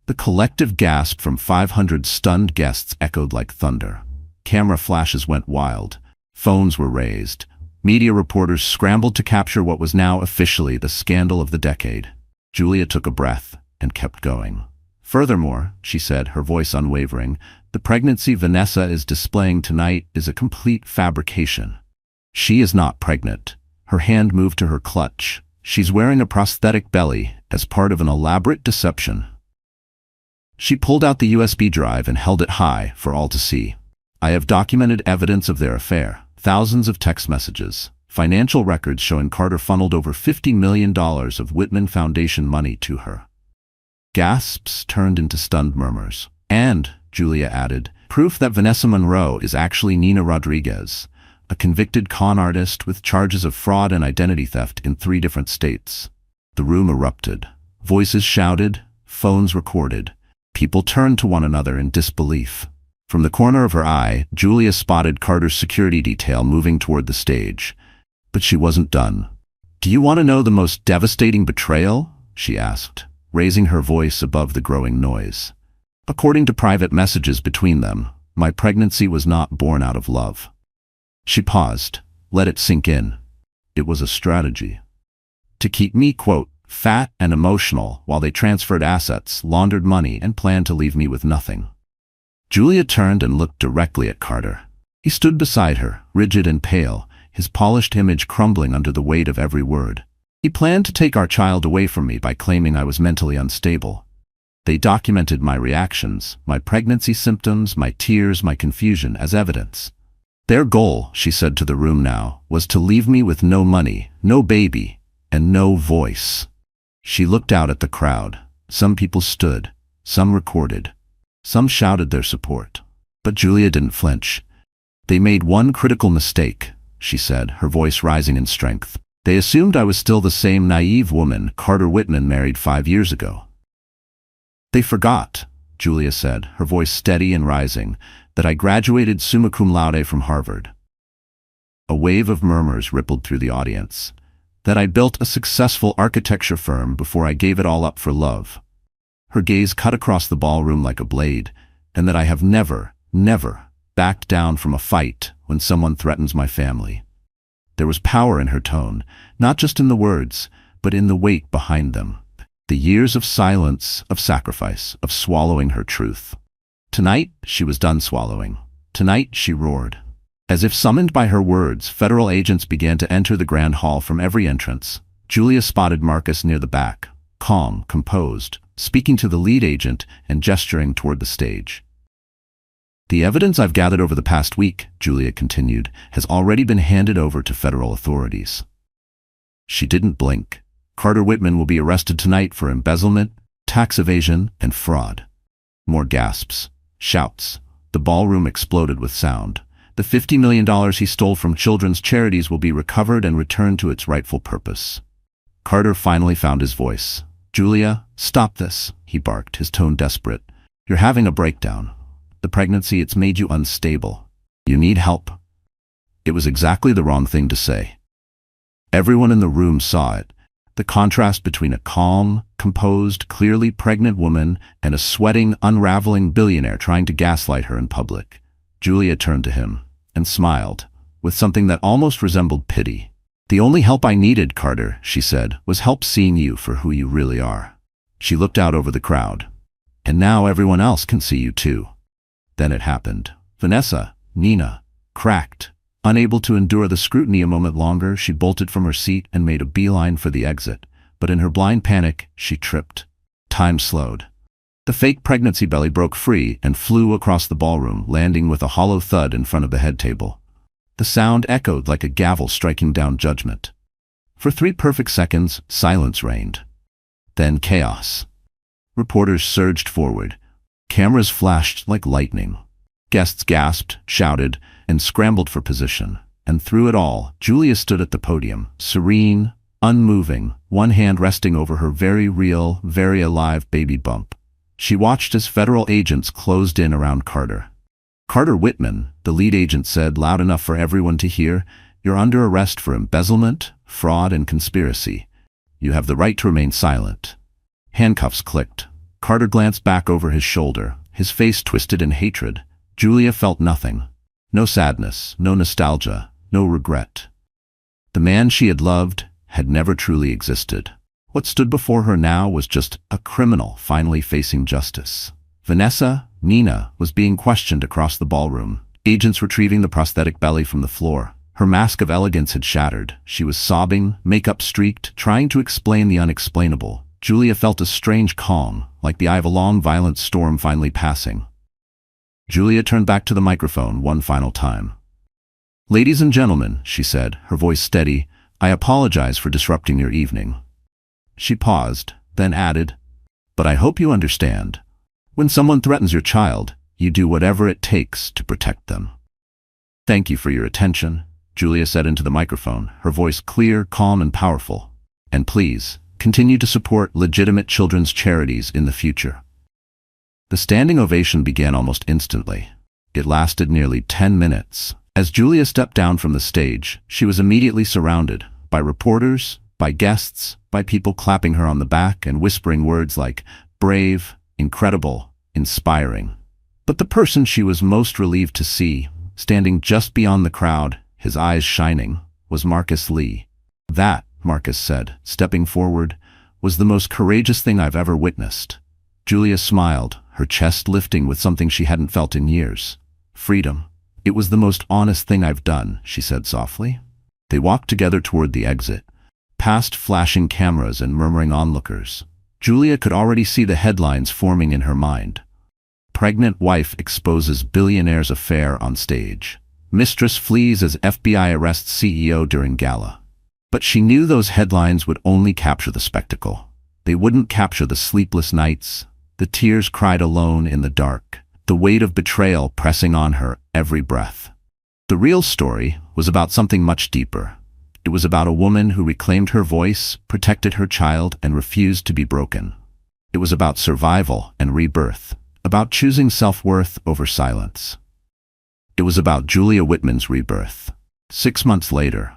The collective gasp from 500 stunned guests echoed like thunder. Camera flashes went wild. Phones were raised. Media reporters scrambled to capture what was now officially the scandal of the decade. Julia took a breath and kept going. "Furthermore," she said, her voice unwavering, "the pregnancy Vanessa is displaying tonight is a complete fabrication. She is not pregnant." Her hand moved to her clutch. "She's wearing a prosthetic belly as part of an elaborate deception." She pulled out the USB drive and held it high for all to see. "I have documented evidence of their affair. Thousands of text messages, financial records showing Carter funneled over $50 million of Whitman Foundation money to her." Gasps turned into stunned murmurs. "And," Julia added, "proof that Vanessa Monroe is actually Nina Rodriguez, a convicted con artist with charges of fraud and identity theft in 3 different states." The room erupted. Voices shouted, phones recorded. People turned to one another in disbelief. From the corner of her eye, Julia spotted Carter's security detail moving toward the stage. But she wasn't done. "Do you want to know the most devastating betrayal?" she asked, raising her voice above the growing noise. "According to private messages between them, my pregnancy was not born out of love." She paused, let it sink in. "It was a strategy. To keep me, quote, fat and emotional, while they transferred assets, laundered money, and planned to leave me with nothing. Julia turned and looked directly at Carter. He stood beside her, rigid and pale, his polished image crumbling under the weight of every word. He planned to take our child away from me by claiming I was mentally unstable. They documented my reactions, my pregnancy symptoms, my tears, my confusion as evidence. Their goal, she said to the room now, was to leave me with no money, no baby, and no voice. She looked out at the crowd. Some people stood, some recorded, some shouted their support. But Julia didn't flinch. They made one critical mistake, she said, her voice rising in strength. They assumed I was still the same naive woman Carter Whitman married 5 years ago. They forgot, Julia said, her voice steady and rising, that I graduated summa cum laude from Harvard. A wave of murmurs rippled through the audience. That I built a successful architecture firm before I gave it all up for love. Her gaze cut across the ballroom like a blade, and that I have never backed down from a fight when someone threatens my family. There was power in her tone, not just in the words, but in the weight behind them. The years of silence, of sacrifice, of swallowing her truth. Tonight, she was done swallowing. Tonight, she roared. As if summoned by her words, federal agents began to enter the grand hall from every entrance. Julia spotted Marcus near the back, calm, composed, speaking to the lead agent and gesturing toward the stage. The evidence I've gathered over the past week, Julia continued, has already been handed over to federal authorities. She didn't blink. Carter Whitman will be arrested tonight for embezzlement, tax evasion, and fraud. More gasps, shouts. The ballroom exploded with sound. The $50 million he stole from children's charities will be recovered and returned to its rightful purpose. Carter finally found his voice. Julia, stop this, he barked, his tone desperate. You're having a breakdown. The pregnancy, it's made you unstable. You need help. It was exactly the wrong thing to say. Everyone in the room saw it. The contrast between a calm, composed, clearly pregnant woman and a sweating, unraveling billionaire trying to gaslight her in public. Julia turned to him and smiled, with something that almost resembled pity. The only help I needed, Carter, she said, was help seeing you for who you really are. She looked out over the crowd. And now everyone else can see you too. Then it happened. Vanessa, Nina, cracked. Unable to endure the scrutiny a moment longer, she bolted from her seat and made a beeline for the exit. But in her blind panic, she tripped. Time slowed. The fake pregnancy belly broke free and flew across the ballroom, landing with a hollow thud in front of the head table. The sound echoed like a gavel striking down judgment. For 3 perfect seconds, silence reigned. Then chaos. Reporters surged forward. Cameras flashed like lightning. Guests gasped, shouted, and scrambled for position. And through it all, Julia stood at the podium, serene, unmoving, one hand resting over her very real, very alive baby bump. She watched as federal agents closed in around Carter. Carter Whitman, the lead agent said loud enough for everyone to hear, "You're under arrest for embezzlement, fraud, and conspiracy. You have the right to remain silent." Handcuffs clicked. Carter glanced back over his shoulder, his face twisted in hatred. Julia felt nothing. No sadness, no nostalgia, no regret. The man she had loved had never truly existed. What stood before her now was just a criminal finally facing justice. Vanessa, Nina, was being questioned across the ballroom, agents retrieving the prosthetic belly from the floor. Her mask of elegance had shattered. She was sobbing, makeup streaked, trying to explain the unexplainable. Julia felt a strange calm, like the eye of a long, violent storm finally passing. Julia turned back to the microphone one final time. "Ladies and gentlemen," she said, her voice steady, "I apologize for disrupting your evening." She paused, then added, "But I hope you understand. When someone threatens your child, you do whatever it takes to protect them." "Thank you for your attention," Julia said into the microphone, her voice clear, calm, and powerful. "And please, continue to support legitimate children's charities in the future." The standing ovation began almost instantly. It lasted nearly 10 minutes. As Julia stepped down from the stage, she was immediately surrounded by reporters, by guests, by people clapping her on the back and whispering words like brave, incredible, inspiring. But the person she was most relieved to see, standing just beyond the crowd, his eyes shining, was Marcus Lee. "That," Marcus said, stepping forward, was the most courageous thing I've ever witnessed." Julia smiled, her chest lifting with something she hadn't felt in years. "Freedom. It was the most honest thing I've done," she said softly. They walked together toward the exit, past flashing cameras and murmuring onlookers. Julia could already see the headlines forming in her mind. "Pregnant wife exposes billionaire's affair on stage. Mistress flees as FBI arrests CEO during gala." But she knew those headlines would only capture the spectacle. They wouldn't capture the sleepless nights, the tears cried alone in the dark, the weight of betrayal pressing on her every breath. The real story was about something much deeper. It was about a woman who reclaimed her voice, protected her child, and refused to be broken. It was about survival and rebirth, about choosing self-worth over silence. It was about Julia Whitman's rebirth. 6 months later,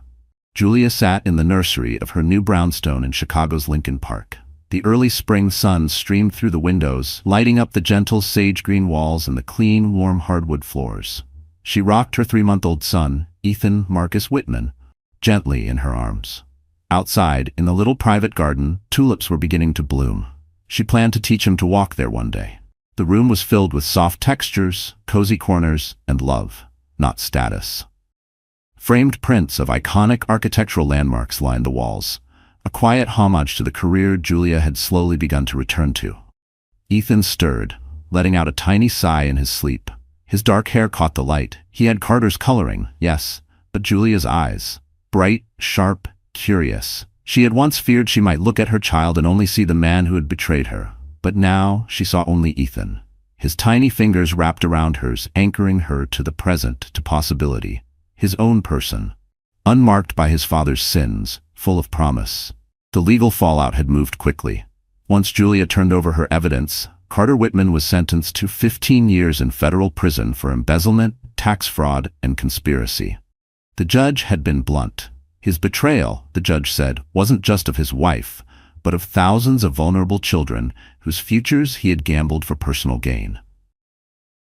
Julia sat in the nursery of her new brownstone in Chicago's Lincoln Park. The early spring sun streamed through the windows, lighting up the gentle sage-green walls and the clean, warm hardwood floors. She rocked her 3-month-old son, Ethan Marcus Whitman, gently in her arms. Outside, in the little private garden, tulips were beginning to bloom. She planned to teach him to walk there one day. The room was filled with soft textures, cozy corners, and love, not status. Framed prints of iconic architectural landmarks lined the walls, a quiet homage to the career Julia had slowly begun to return to. Ethan stirred, letting out a tiny sigh in his sleep. His dark hair caught the light. He had Carter's coloring, yes, but Julia's eyes. Bright, sharp, curious. She had once feared she might look at her child and only see the man who had betrayed her. But now she saw only Ethan. His tiny fingers wrapped around hers, anchoring her to the present, to possibility. His own person, unmarked by his father's sins, full of promise. The legal fallout had moved quickly. Once Julia turned over her evidence, Carter Whitman was sentenced to 15 years in federal prison for embezzlement, tax fraud, and conspiracy. The judge had been blunt. His betrayal, the judge said, wasn't just of his wife, but of thousands of vulnerable children whose futures he had gambled for personal gain.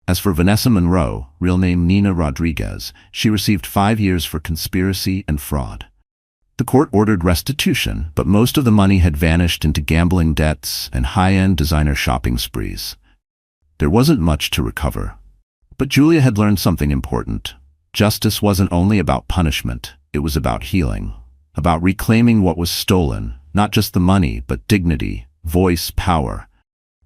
As for Vanessa Monroe, real name Nina Rodriguez, she received 5 years for conspiracy and fraud. The court ordered restitution, but most of the money had vanished into gambling debts and high-end designer shopping sprees. There wasn't much to recover. But Julia had learned something important. Justice wasn't only about punishment, it was about healing, about reclaiming what was stolen, not just the money, but dignity, voice, power.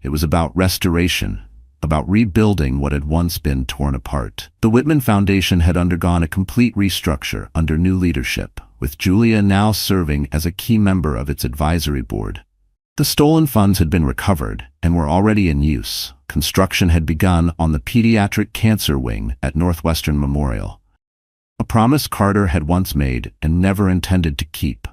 It was about restoration, about rebuilding what had once been torn apart. The Whitman Foundation had undergone a complete restructure under new leadership, with Julia now serving as a key member of its advisory board. The stolen funds had been recovered and were already in use. Construction had begun on the pediatric cancer wing at Northwestern Memorial, a promise Carter had once made and never intended to keep.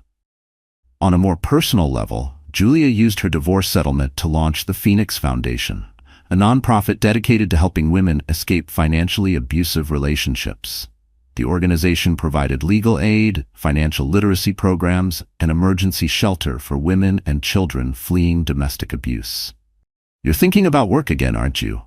On a more personal level, Julia used her divorce settlement to launch the Phoenix Foundation, a nonprofit dedicated to helping women escape financially abusive relationships. The organization provided legal aid, financial literacy programs, and emergency shelter for women and children fleeing domestic abuse. "You're thinking about work again, aren't you?"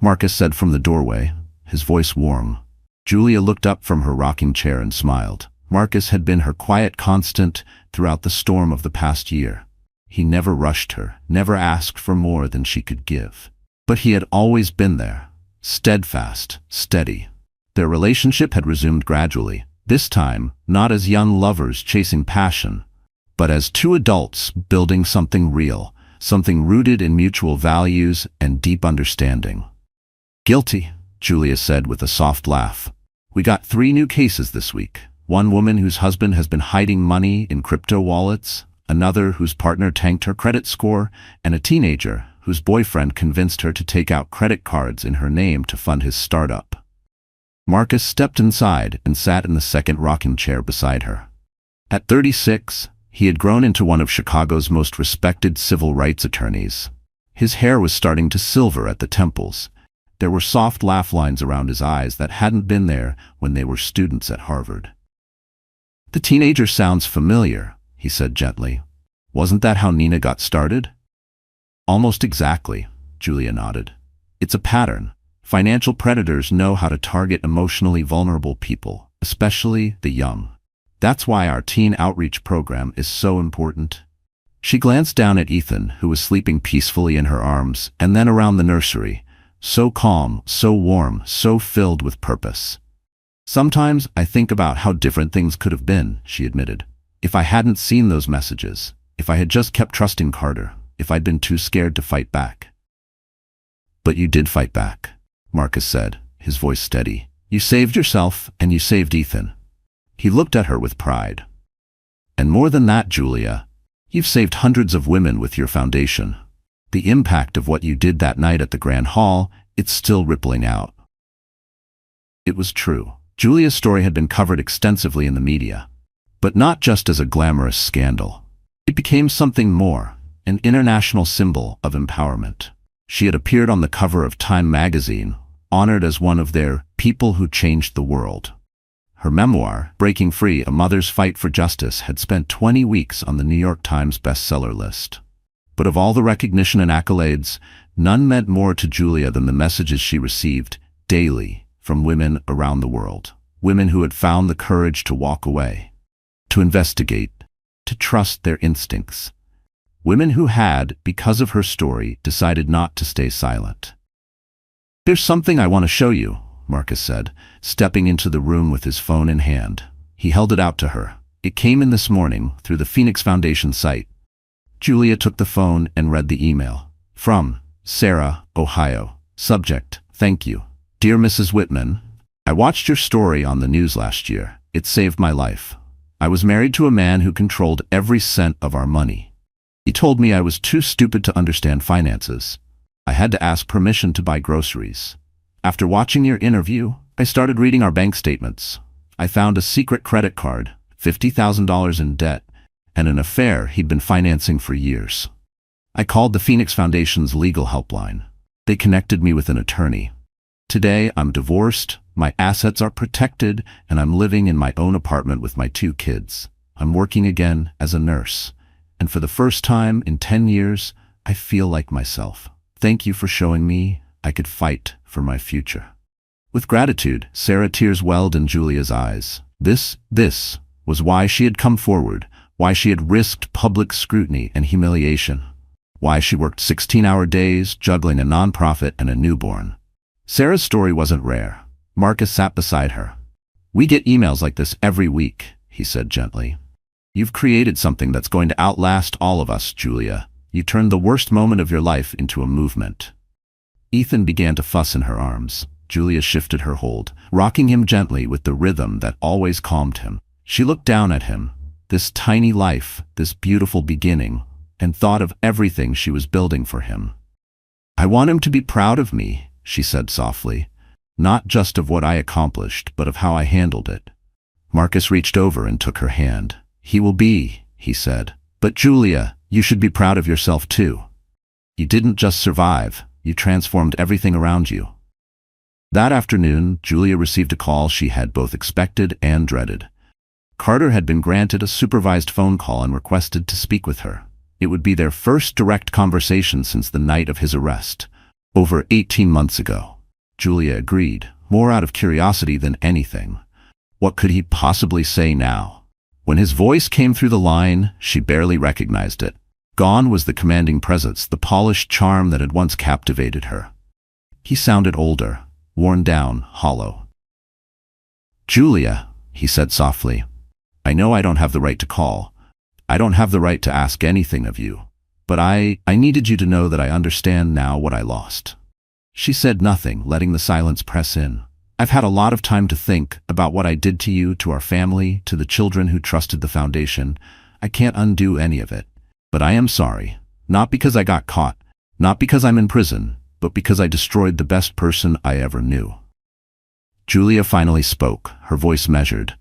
Marcus said from the doorway, his voice warm. Julia looked up from her rocking chair and smiled. Marcus had been her quiet constant throughout the storm of the past year. He never rushed her, never asked for more than she could give. But he had always been there, steadfast, steady. Their relationship had resumed gradually, this time not as young lovers chasing passion, but as two adults building something real, something rooted in mutual values and deep understanding. "Guilty," Julia said with a soft laugh. "We got 3 new cases this week. One woman whose husband has been hiding money in crypto wallets, another whose partner tanked her credit score, and a teenager whose boyfriend convinced her to take out credit cards in her name to fund his startup." Marcus stepped inside and sat in the second rocking chair beside her. At 36, he had grown into one of Chicago's most respected civil rights attorneys. His hair was starting to silver at the temples. There were soft laugh lines around his eyes that hadn't been there when they were students at Harvard. "The teenager sounds familiar," he said gently. "Wasn't that how Nina got started?" "Almost exactly," Julia nodded. "It's a pattern. Financial predators know how to target emotionally vulnerable people, especially the young. That's why our teen outreach program is so important. She glanced down at Ethan, who was sleeping peacefully in her arms, and then around the nursery, so calm, so warm, so filled with purpose. "Sometimes I think about how different things could have been," she admitted. "If I hadn't seen those messages, if I had just kept trusting Carter, if I'd been too scared to fight back." "But you did fight back," Marcus said, his voice steady. "You saved yourself, and you saved Ethan." He looked at her with pride. "And more than that, Julia, you've saved hundreds of women with your foundation. The impact of what you did that night at the Grand Hall, it's still rippling out." It was true. Julia's story had been covered extensively in the media, but not just as a glamorous scandal. It became something more, an international symbol of empowerment. She had appeared on the cover of Time magazine, honored as one of their people who changed the world. Her memoir, Breaking Free: A Mother's Fight for Justice, had spent 20 weeks on the New York Times bestseller list. But of all the recognition and accolades, none meant more to Julia than the messages she received daily from women around the world. Women who had found the courage to walk away, to investigate, to trust their instincts. Women who had, because of her story, decided not to stay silent. "There's something I want to show you," Marcus said, stepping into the room with his phone in hand. He held it out to her. It came in this morning through the Phoenix Foundation site. Julia took the phone and read the email. From Sarah, Ohio. Subject: Thank you. Dear Mrs. Whitman, I watched your story on the news last year. It saved my life. I was married to a man who controlled every cent of our money. He told me I was too stupid to understand finances. I had to ask permission to buy groceries. After watching your interview, I started reading our bank statements. I found a secret credit card, $50,000 in debt, and an affair he'd been financing for years. I called the Phoenix Foundation's legal helpline. They connected me with an attorney. Today, I'm divorced, my assets are protected, and I'm living in my own apartment with my 2 kids. I'm working again as a nurse. And for the first time in 10 years, I feel like myself. Thank you for showing me I could fight for my future. With gratitude, Sarah, tears welled in Julia's eyes. This was why she had come forward, why she had risked public scrutiny and humiliation, why she worked 16-hour days, juggling a nonprofit and a newborn. Sarah's story wasn't rare. Marcus sat beside her. "We get emails like this every week," he said gently. "You've created something that's going to outlast all of us, Julia. You turned the worst moment of your life into a movement." Ethan began to fuss in her arms. Julia shifted her hold, rocking him gently with the rhythm that always calmed him. She looked down at him, this tiny life, this beautiful beginning, and thought of everything she was building for him. "I want him to be proud of me," she said softly, "not just of what I accomplished, but of how I handled it." Marcus reached over and took her hand. "He will be," he said. "But Julia, you should be proud of yourself too. You didn't just survive, you transformed everything around you." That afternoon, Julia received a call she had both expected and dreaded. Carter had been granted a supervised phone call and requested to speak with her. It would be their first direct conversation since the night of his arrest, over 18 months ago. Julia agreed, more out of curiosity than anything. What could he possibly say now? When his voice came through the line, she barely recognized it. Gone was the commanding presence, the polished charm that had once captivated her. He sounded older, worn down, hollow. "Julia," he said softly, "I know I don't have the right to call. I don't have the right to ask anything of you. But I needed you to know that I understand now what I lost." She said nothing, letting the silence press in. "I've had a lot of time to think about what I did to you, to our family, to the children who trusted the foundation. I can't undo any of it. But I am sorry. Not because I got caught, not because I'm in prison, but because I destroyed the best person I ever knew." Julia finally spoke, her voice measured.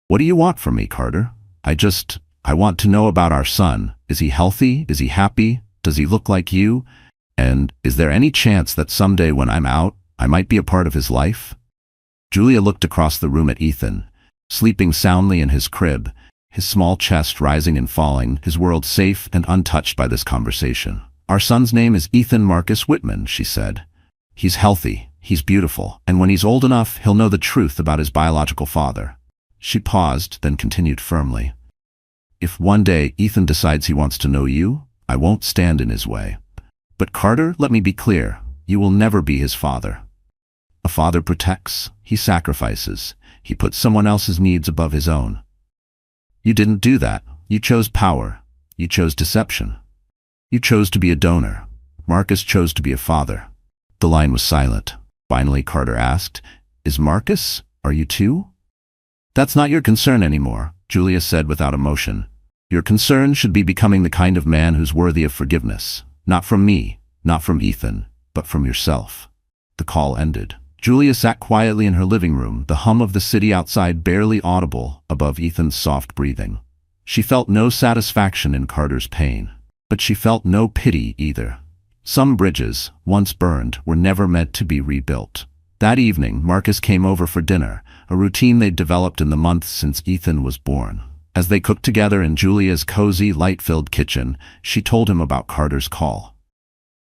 "What do you want from me, Carter? I want to know about our son. Is he healthy? Is he happy? Does he look like you? And is there any chance that someday when I'm out, I might be a part of his life?" Julia looked across the room at Ethan, sleeping soundly in his crib, his small chest rising and falling, his world safe and untouched by this conversation. "Our son's name is Ethan Marcus Whitman," she said. "He's healthy, he's beautiful, and when he's old enough, he'll know the truth about his biological father." She paused, then continued firmly. If one day Ethan decides he wants to know you, I won't stand in his way. But Carter, let me be clear, you will never be his father. A father protects, he sacrifices, he puts someone else's needs above his own. You didn't do that. You chose power. You chose deception. You chose to be a donor. Marcus chose to be a father. The line was silent. Finally, Carter asked, "Is Marcus? Are you too?" "That's not your concern anymore," Julia said without emotion. "Your concern should be becoming the kind of man who's worthy of forgiveness. Not from me, not from Ethan, but from yourself." The call ended. Julia sat quietly in her living room, the hum of the city outside barely audible above Ethan's soft breathing. She felt no satisfaction in Carter's pain, but she felt no pity either. Some bridges, once burned, were never meant to be rebuilt. That evening, Marcus came over for dinner, a routine they'd developed in the months since Ethan was born. As they cooked together in Julia's cozy, light-filled kitchen, she told him about Carter's call.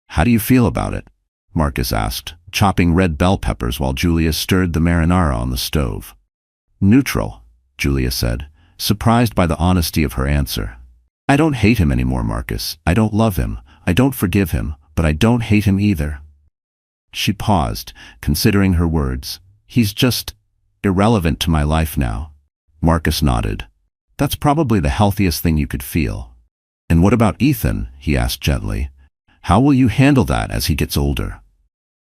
"How do you feel about it?" Marcus asked, chopping red bell peppers while Julia stirred the marinara on the stove. "Neutral," Julia said, surprised by the honesty of her answer. "I don't hate him anymore, Marcus. I don't love him. I don't forgive him, but I don't hate him either." She paused, considering her words. "He's just irrelevant to my life now." Marcus nodded. "That's probably the healthiest thing you could feel." "And what about Ethan?" he asked gently. "How will you handle that as he gets older?"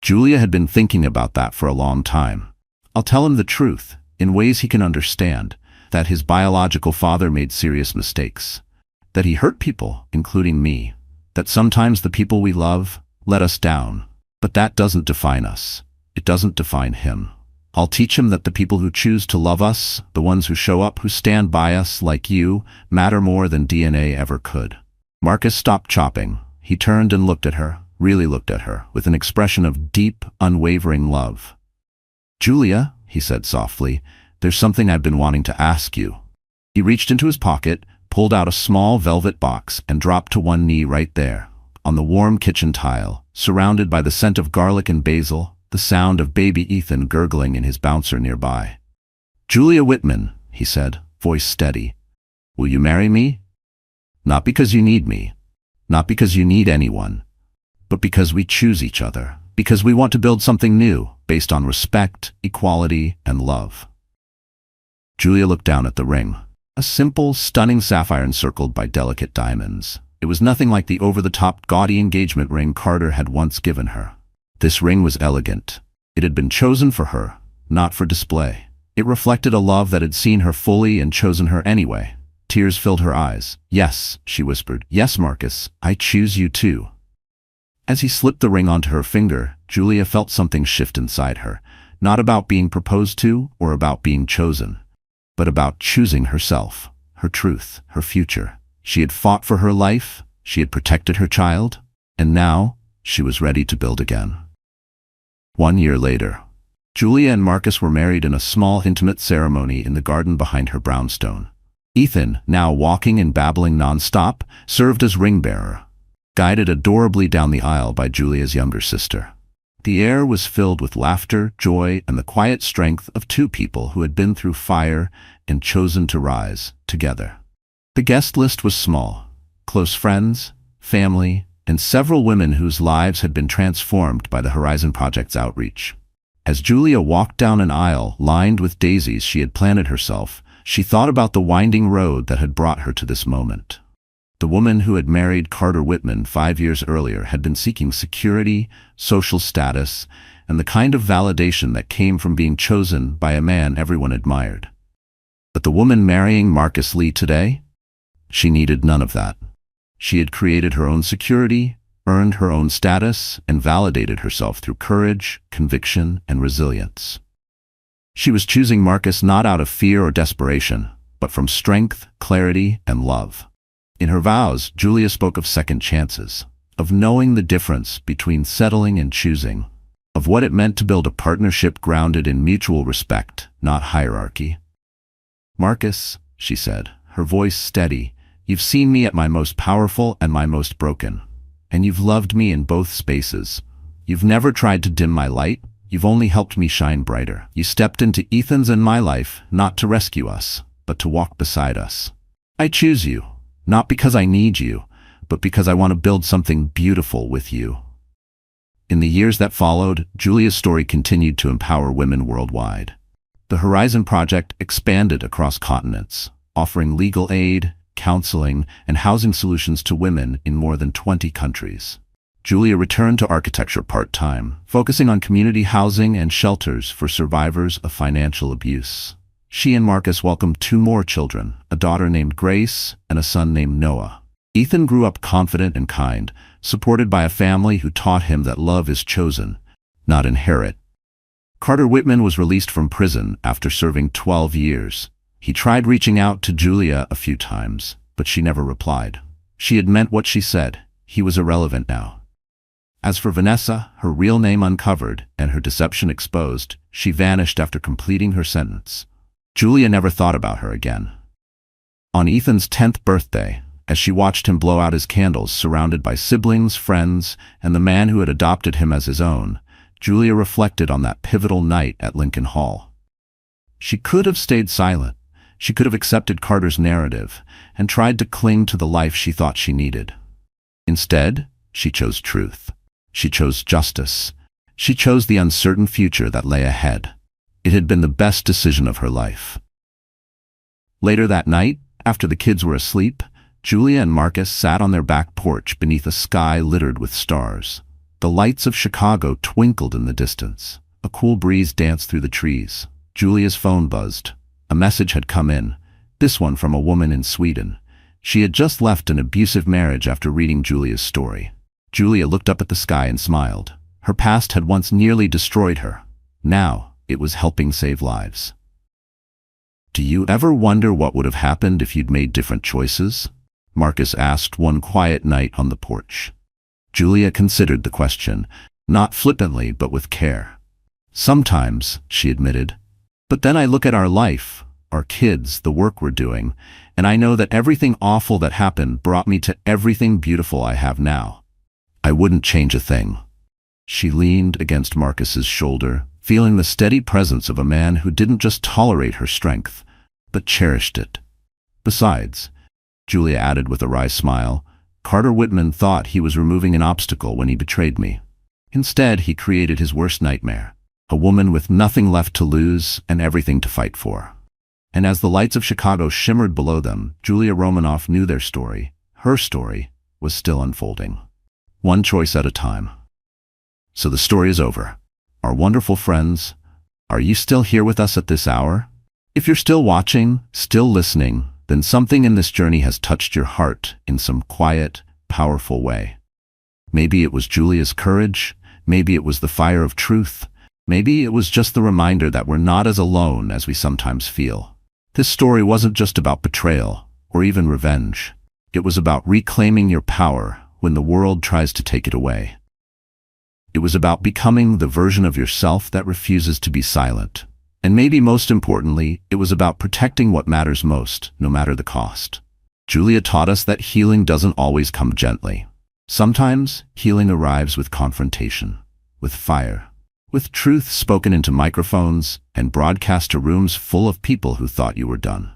Julia had been thinking about that for a long time. "I'll tell him the truth, in ways he can understand, that his biological father made serious mistakes, that he hurt people, including me, that sometimes the people we love let us down. But that doesn't define us. It doesn't define him. I'll teach him that the people who choose to love us, the ones who show up, who stand by us like you, matter more than DNA ever could." Marcus stopped chopping. He turned and looked at her, really looked at her, with an expression of deep, unwavering love. "Julia," he said softly, "there's something I've been wanting to ask you." He reached into his pocket, pulled out a small velvet box, and dropped to one knee right there, on the warm kitchen tile, surrounded by the scent of garlic and basil, the sound of baby Ethan gurgling in his bouncer nearby. "Julia Whitman," he said, voice steady, "will you marry me? Not because you need me, not because you need anyone, but because we choose each other, because we want to build something new, based on respect, equality, and love." Julia looked down at the ring, a simple, stunning sapphire encircled by delicate diamonds. It was nothing like the over-the-top, gaudy engagement ring Carter had once given her. This ring was elegant. It had been chosen for her, not for display. It reflected a love that had seen her fully and chosen her anyway. Tears filled her eyes. "Yes," she whispered. "Yes, Marcus, I choose you too." As he slipped the ring onto her finger, Julia felt something shift inside her, not about being proposed to or about being chosen, but about choosing herself, her truth, her future. She had fought for her life, she had protected her child, and now she was ready to build again. 1 year later, Julia and Marcus were married in a small, intimate ceremony in the garden behind her brownstone. Ethan, now walking and babbling nonstop, served as ring-bearer, guided adorably down the aisle by Julia's younger sister. The air was filled with laughter, joy, and the quiet strength of two people who had been through fire and chosen to rise together. The guest list was small: close friends, family, and several women whose lives had been transformed by the Horizon Project's outreach. As Julia walked down an aisle lined with daisies she had planted herself, she thought about the winding road that had brought her to this moment. The woman who had married Carter Whitman 5 years earlier had been seeking security, social status, and the kind of validation that came from being chosen by a man everyone admired. But the woman marrying Marcus Lee today? She needed none of that. She had created her own security, earned her own status, and validated herself through courage, conviction, and resilience. She was choosing Marcus not out of fear or desperation, but from strength, clarity, and love. In her vows, Julia spoke of second chances, of knowing the difference between settling and choosing, of what it meant to build a partnership grounded in mutual respect, not hierarchy. "Marcus," she said, her voice steady, "you've seen me at my most powerful and my most broken, and you've loved me in both spaces. You've never tried to dim my light, you've only helped me shine brighter. You stepped into Ethan's and my life, not to rescue us, but to walk beside us. I choose you, not because I need you, but because I want to build something beautiful with you. In the years that followed, Julia's story continued to empower women worldwide. The Horizon Project expanded across continents, offering legal aid, counseling, and housing solutions to women in more than 20 countries. Julia returned to architecture part-time, focusing on community housing and shelters for survivors of financial abuse. She and Marcus welcomed 2 more children, a daughter named Grace and a son named Noah. Ethan grew up confident and kind, supported by a family who taught him that love is chosen, not inherent. Carter Whitman was released from prison after serving 12 years. He tried reaching out to Julia a few times, but she never replied. She had meant what she said. He was irrelevant now. As for Vanessa, her real name uncovered and her deception exposed, she vanished after completing her sentence. Julia never thought about her again. On Ethan's 10th birthday, as she watched him blow out his candles surrounded by siblings, friends, and the man who had adopted him as his own, Julia reflected on that pivotal night at Lincoln Hall. She could have stayed silent. She could have accepted Carter's narrative and tried to cling to the life she thought she needed. Instead, she chose truth. She chose justice. She chose the uncertain future that lay ahead. It had been the best decision of her life. Later that night, after the kids were asleep, Julia and Marcus sat on their back porch beneath a sky littered with stars. The lights of Chicago twinkled in the distance. A cool breeze danced through the trees. Julia's phone buzzed. A message had come in, this one from a woman in Sweden. She had just left an abusive marriage after reading Julia's story. Julia looked up at the sky and smiled. Her past had once nearly destroyed her. Now, it was helping save lives. Do you ever wonder what would have happened if you'd made different choices? Marcus asked one quiet night on the porch. Julia considered the question, not flippantly but with care. Sometimes, she admitted. But then I look at our life, our kids, the work we're doing, and I know that everything awful that happened brought me to everything beautiful I have now. I wouldn't change a thing. She leaned against Marcus's shoulder, feeling the steady presence of a man who didn't just tolerate her strength, but cherished it. Besides, Julia added with a wry smile, Carter Whitman thought he was removing an obstacle when he betrayed me. Instead, he created his worst nightmare, a woman with nothing left to lose and everything to fight for. And as the lights of Chicago shimmered below them, Julia Romanoff knew their story, her story, was still unfolding. One choice at a time. So the story is over. Our wonderful friends, are you still here with us at this hour? If you're still watching, still listening, then something in this journey has touched your heart in some quiet, powerful way. Maybe it was Julia's courage, maybe it was the fire of truth, maybe it was just the reminder that we're not as alone as we sometimes feel. This story wasn't just about betrayal, or even revenge. It was about reclaiming your power when the world tries to take it away. It was about becoming the version of yourself that refuses to be silent. And maybe most importantly, it was about protecting what matters most, no matter the cost. Julia taught us that healing doesn't always come gently. Sometimes, healing arrives with confrontation, with fire, with truth spoken into microphones and broadcast to rooms full of people who thought you were done.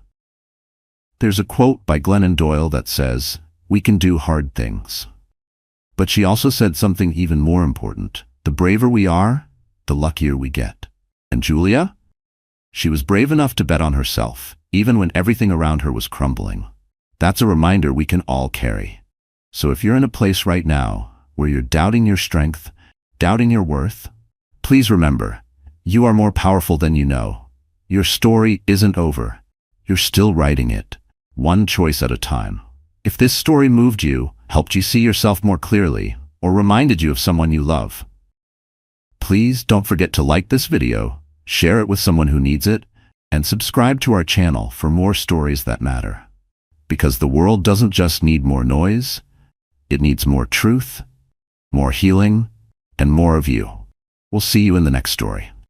There's a quote by Glennon Doyle that says, "We can do hard things." But she also said something even more important. The braver we are, the luckier we get. And Julia? She was brave enough to bet on herself, even when everything around her was crumbling. That's a reminder we can all carry. So if you're in a place right now where you're doubting your strength, doubting your worth, please remember, you are more powerful than you know. Your story isn't over. You're still writing it, one choice at a time. If this story moved you, helped you see yourself more clearly, or reminded you of someone you love, please don't forget to like this video, share it with someone who needs it, and subscribe to our channel for more stories that matter. Because the world doesn't just need more noise, it needs more truth, more healing, and more of you. We'll see you in the next story.